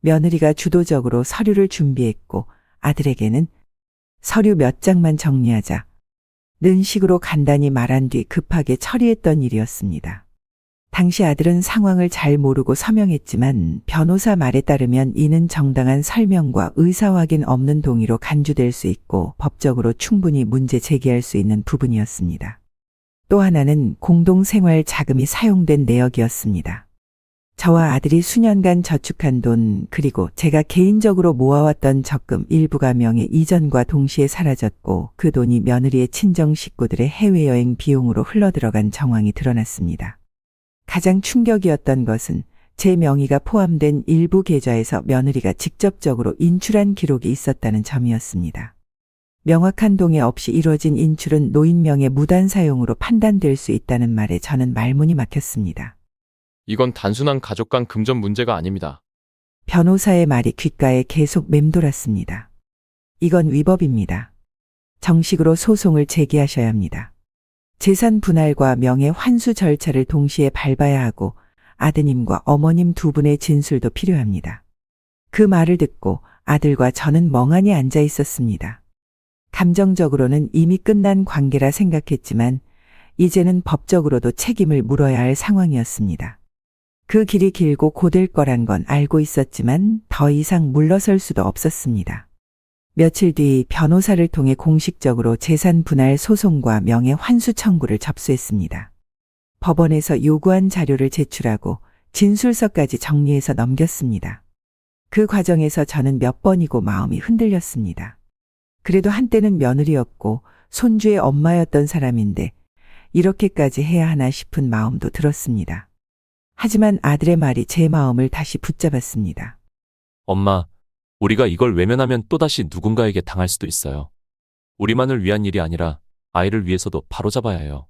며느리가 주도적으로 서류를 준비했고 아들에게는 서류 몇 장만 정리하자 는 식으로 간단히 말한 뒤 급하게 처리했던 일이었습니다. 당시 아들은 상황을 잘 모르고 서명했지만 변호사 말에 따르면 이는 정당한 설명과 의사 확인 없는 동의로 간주될 수 있고 법적으로 충분히 문제 제기할 수 있는 부분이었습니다. 또 하나는 공동생활 자금이 사용된 내역이었습니다. 저와 아들이 수년간 저축한 돈 그리고 제가 개인적으로 모아왔던 적금 일부가 명예 이전과 동시에 사라졌고 그 돈이 며느리의 친정 식구들의 해외여행 비용으로 흘러들어간 정황이 드러났습니다. 가장 충격이었던 것은 제 명의가 포함된 일부 계좌에서 며느리가 직접적으로 인출한 기록이 있었다는 점이었습니다. 명확한 동의 없이 이루어진 인출은 노인 명의 무단 사용으로 판단될 수 있다는 말에 저는 말문이 막혔습니다. 이건 단순한 가족 간 금전 문제가 아닙니다. 변호사의 말이 귓가에 계속 맴돌았습니다. 이건 위법입니다. 정식으로 소송을 제기하셔야 합니다. 재산 분할과 명예 환수 절차를 동시에 밟아야 하고 아드님과 어머님 두 분의 진술도 필요합니다. 그 말을 듣고 아들과 저는 멍하니 앉아 있었습니다. 감정적으로는 이미 끝난 관계라 생각했지만 이제는 법적으로도 책임을 물어야 할 상황이었습니다. 그 길이 길고 고될 거란 건 알고 있었지만 더 이상 물러설 수도 없었습니다. 며칠 뒤 변호사를 통해 공식적으로 재산 분할 소송과 명예 환수 청구를 접수했습니다. 법원에서 요구한 자료를 제출하고 진술서까지 정리해서 넘겼습니다. 그 과정에서 저는 몇 번이고 마음이 흔들렸습니다. 그래도 한때는 며느리였고 손주의 엄마였던 사람인데 이렇게까지 해야 하나 싶은 마음도 들었습니다. 하지만 아들의 말이 제 마음을 다시 붙잡았습니다. 엄마, 우리가 이걸 외면하면 또다시 누군가에게 당할 수도 있어요. 우리만을 위한 일이 아니라 아이를 위해서도 바로잡아야 해요.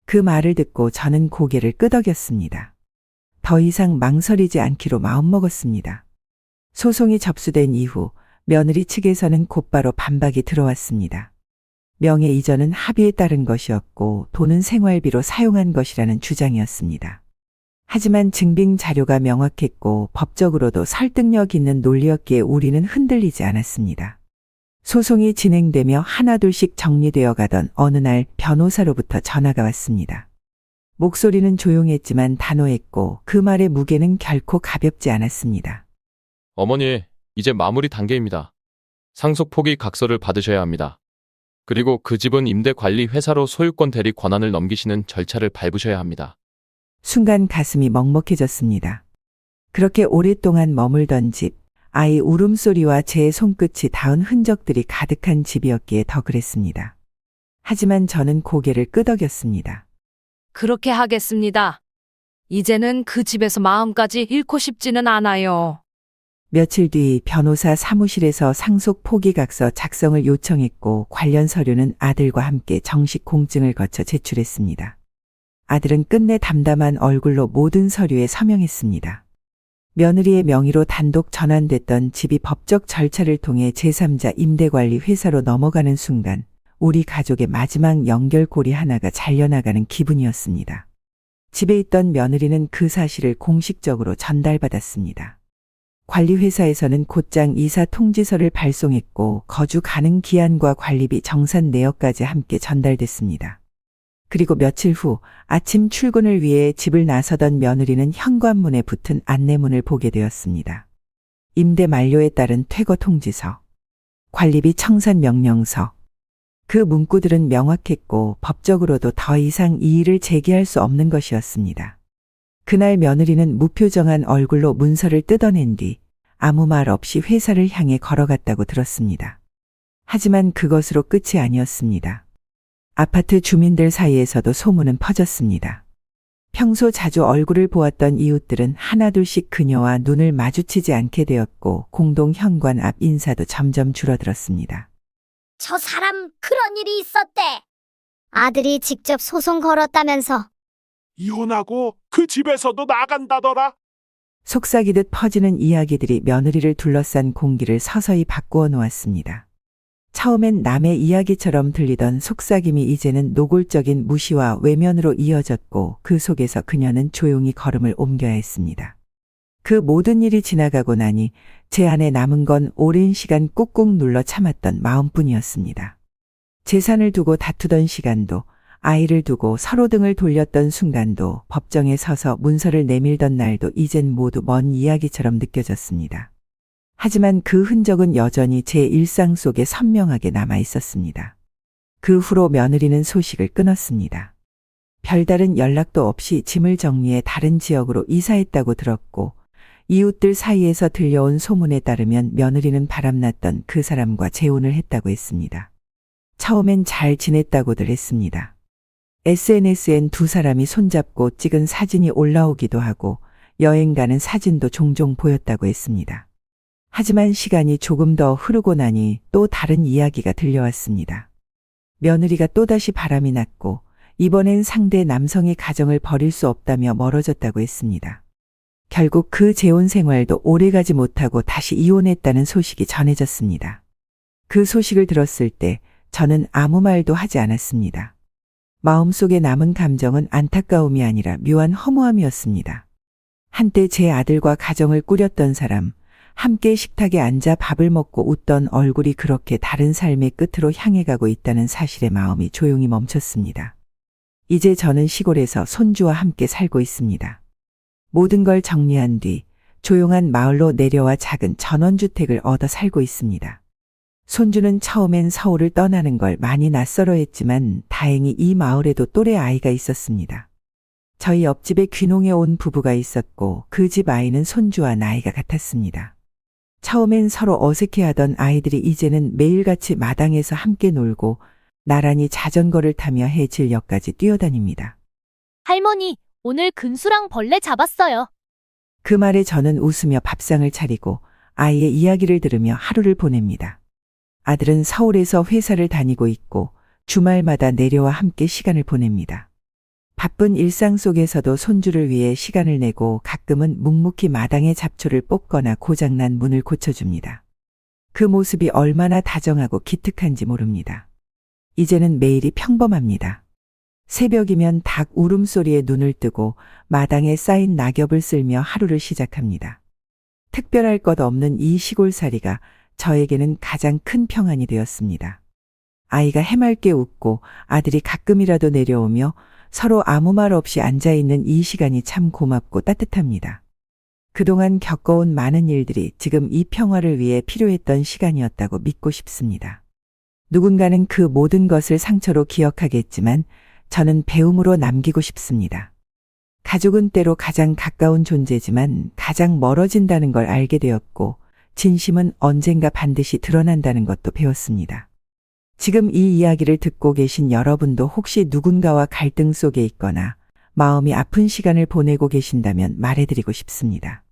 그 말을 듣고 저는 고개를 끄덕였습니다. 더 이상 망설이지 않기로 마음먹었습니다. 소송이 접수된 이후 며느리 측에서는 곧바로 반박이 들어왔습니다. 명예 이전은 합의에 따른 것이었고 돈은 생활비로 사용한 것이라는 주장이었습니다. 하지만 증빙 자료가 명확했고 법적으로도 설득력 있는 논리였기에 우리는 흔들리지 않았습니다. 소송이 진행되며 하나둘씩 정리되어 가던 어느 날 변호사로부터 전화가 왔습니다. 목소리는 조용했지만 단호했고 그 말의 무게는 결코 가볍지 않았습니다. 어머니, 이제 마무리 단계입니다. 상속 포기 각서를 받으셔야 합니다. 그리고 그 집은 임대 관리 회사로 소유권 대리 권한을 넘기시는 절차를 밟으셔야 합니다. 순간 가슴이 먹먹해졌습니다. 그렇게 오랫동안 머물던 집, 아이 울음소리와 제 손끝이 닿은 흔적들이 가득한 집이었기에 더 그랬습니다. 하지만 저는 고개를 끄덕였습니다. 그렇게 하겠습니다. 이제는 그 집에서 마음까지 잃고 싶지는 않아요. 며칠 뒤 변호사 사무실에서 상속 포기각서 작성을 요청했고 관련 서류는 아들과 함께 정식 공증을 거쳐 제출했습니다. 아들은 끝내 담담한 얼굴로 모든 서류에 서명했습니다. 며느리의 명의로 단독 전환됐던 집이 법적 절차를 통해 제3자 임대관리 회사로 넘어가는 순간 우리 가족의 마지막 연결고리 하나가 잘려나가는 기분이었습니다. 집에 있던 며느리는 그 사실을 공식적으로 전달받았습니다. 관리회사에서는 곧장 이사 통지서를 발송했고 거주 가능 기한과 관리비 정산 내역까지 함께 전달됐습니다. 그리고 며칠 후 아침 출근을 위해 집을 나서던 며느리는 현관문에 붙은 안내문을 보게 되었습니다. 임대 만료에 따른 퇴거 통지서, 관리비 청산 명령서. 그 문구들은 명확했고 법적으로도 더 이상 이의를 제기할 수 없는 것이었습니다. 그날 며느리는 무표정한 얼굴로 문서를 뜯어낸 뒤 아무 말 없이 회사를 향해 걸어갔다고 들었습니다. 하지만 그것으로 끝이 아니었습니다. 아파트 주민들 사이에서도 소문은 퍼졌습니다. 평소 자주 얼굴을 보았던 이웃들은 하나둘씩 그녀와 눈을 마주치지 않게 되었고 공동 현관 앞 인사도 점점 줄어들었습니다. 저 사람 그런 일이 있었대. 아들이 직접 소송 걸었다면서. 이혼하고 그 집에서도 나간다더라. 속삭이듯 퍼지는 이야기들이 며느리를 둘러싼 공기를 서서히 바꾸어 놓았습니다. 처음엔 남의 이야기처럼 들리던 속삭임이 이제는 노골적인 무시와 외면으로 이어졌고 그 속에서 그녀는 조용히 걸음을 옮겨야 했습니다. 그 모든 일이 지나가고 나니 제 안에 남은 건 오랜 시간 꾹꾹 눌러 참았던 마음뿐이었습니다. 재산을 두고 다투던 시간도, 아이를 두고 서로 등을 돌렸던 순간도, 법정에 서서 문서를 내밀던 날도 이젠 모두 먼 이야기처럼 느껴졌습니다. 하지만 그 흔적은 여전히 제 일상 속에 선명하게 남아 있었습니다. 그 후로 며느리는 소식을 끊었습니다. 별다른 연락도 없이 짐을 정리해 다른 지역으로 이사했다고 들었고, 이웃들 사이에서 들려온 소문에 따르면 며느리는 바람났던 그 사람과 재혼을 했다고 했습니다. 처음엔 잘 지냈다고들 했습니다. SNS엔 두 사람이 손잡고 찍은 사진이 올라오기도 하고 여행 가는 사진도 종종 보였다고 했습니다. 하지만 시간이 조금 더 흐르고 나니 또 다른 이야기가 들려왔습니다. 며느리가 또다시 바람이 났고 이번엔 상대 남성이 가정을 버릴 수 없다며 멀어졌다고 했습니다. 결국 그 재혼 생활도 오래가지 못하고 다시 이혼했다는 소식이 전해졌습니다. 그 소식을 들었을 때 저는 아무 말도 하지 않았습니다. 마음속에 남은 감정은 안타까움이 아니라 묘한 허무함이었습니다. 한때 제 아들과 가정을 꾸렸던 사람, 함께 식탁에 앉아 밥을 먹고 웃던 얼굴이 그렇게 다른 삶의 끝으로 향해 가고 있다는 사실에 마음이 조용히 멈췄습니다. 이제 저는 시골에서 손주와 함께 살고 있습니다. 모든 걸 정리한 뒤 조용한 마을로 내려와 작은 전원주택을 얻어 살고 있습니다. 손주는 처음엔 서울을 떠나는 걸 많이 낯설어했지만 다행히 이 마을에도 또래 아이가 있었습니다. 저희 옆집에 귀농해 온 부부가 있었고 그 집 아이는 손주와 나이가 같았습니다. 처음엔 서로 어색해하던 아이들이 이제는 매일같이 마당에서 함께 놀고 나란히 자전거를 타며 해질녘까지 뛰어다닙니다. 할머니, 오늘 근수랑 벌레 잡았어요. 그 말에 저는 웃으며 밥상을 차리고 아이의 이야기를 들으며 하루를 보냅니다. 아들은 서울에서 회사를 다니고 있고 주말마다 내려와 함께 시간을 보냅니다. 바쁜 일상 속에서도 손주를 위해 시간을 내고 가끔은 묵묵히 마당의 잡초를 뽑거나 고장난 문을 고쳐줍니다. 그 모습이 얼마나 다정하고 기특한지 모릅니다. 이제는 매일이 평범합니다. 새벽이면 닭 울음소리에 눈을 뜨고 마당에 쌓인 낙엽을 쓸며 하루를 시작합니다. 특별할 것 없는 이 시골살이가 저에게는 가장 큰 평안이 되었습니다. 아이가 해맑게 웃고 아들이 가끔이라도 내려오며 서로 아무 말 없이 앉아있는 이 시간이 참 고맙고 따뜻합니다. 그동안 겪어온 많은 일들이 지금 이 평화를 위해 필요했던 시간이었다고 믿고 싶습니다. 누군가는 그 모든 것을 상처로 기억하겠지만 저는 배움으로 남기고 싶습니다. 가족은 때로 가장 가까운 존재지만 가장 멀어진다는 걸 알게 되었고 진심은 언젠가 반드시 드러난다는 것도 배웠습니다. 지금 이 이야기를 듣고 계신 여러분도 혹시 누군가와 갈등 속에 있거나 마음이 아픈 시간을 보내고 계신다면 말해드리고 싶습니다.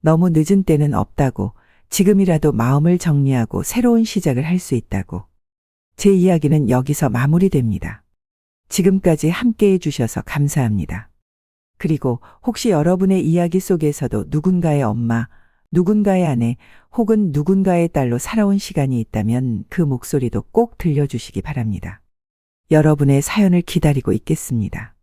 너무 늦은 때는 없다고, 지금이라도 마음을 정리하고 새로운 시작을 할 수 있다고. 제 이야기는 여기서 마무리됩니다. 지금까지 함께 해주셔서 감사합니다. 그리고 혹시 여러분의 이야기 속에서도 누군가의 엄마, 누군가의 아내 혹은 누군가의 딸로 살아온 시간이 있다면 그 목소리도 꼭 들려주시기 바랍니다. 여러분의 사연을 기다리고 있겠습니다.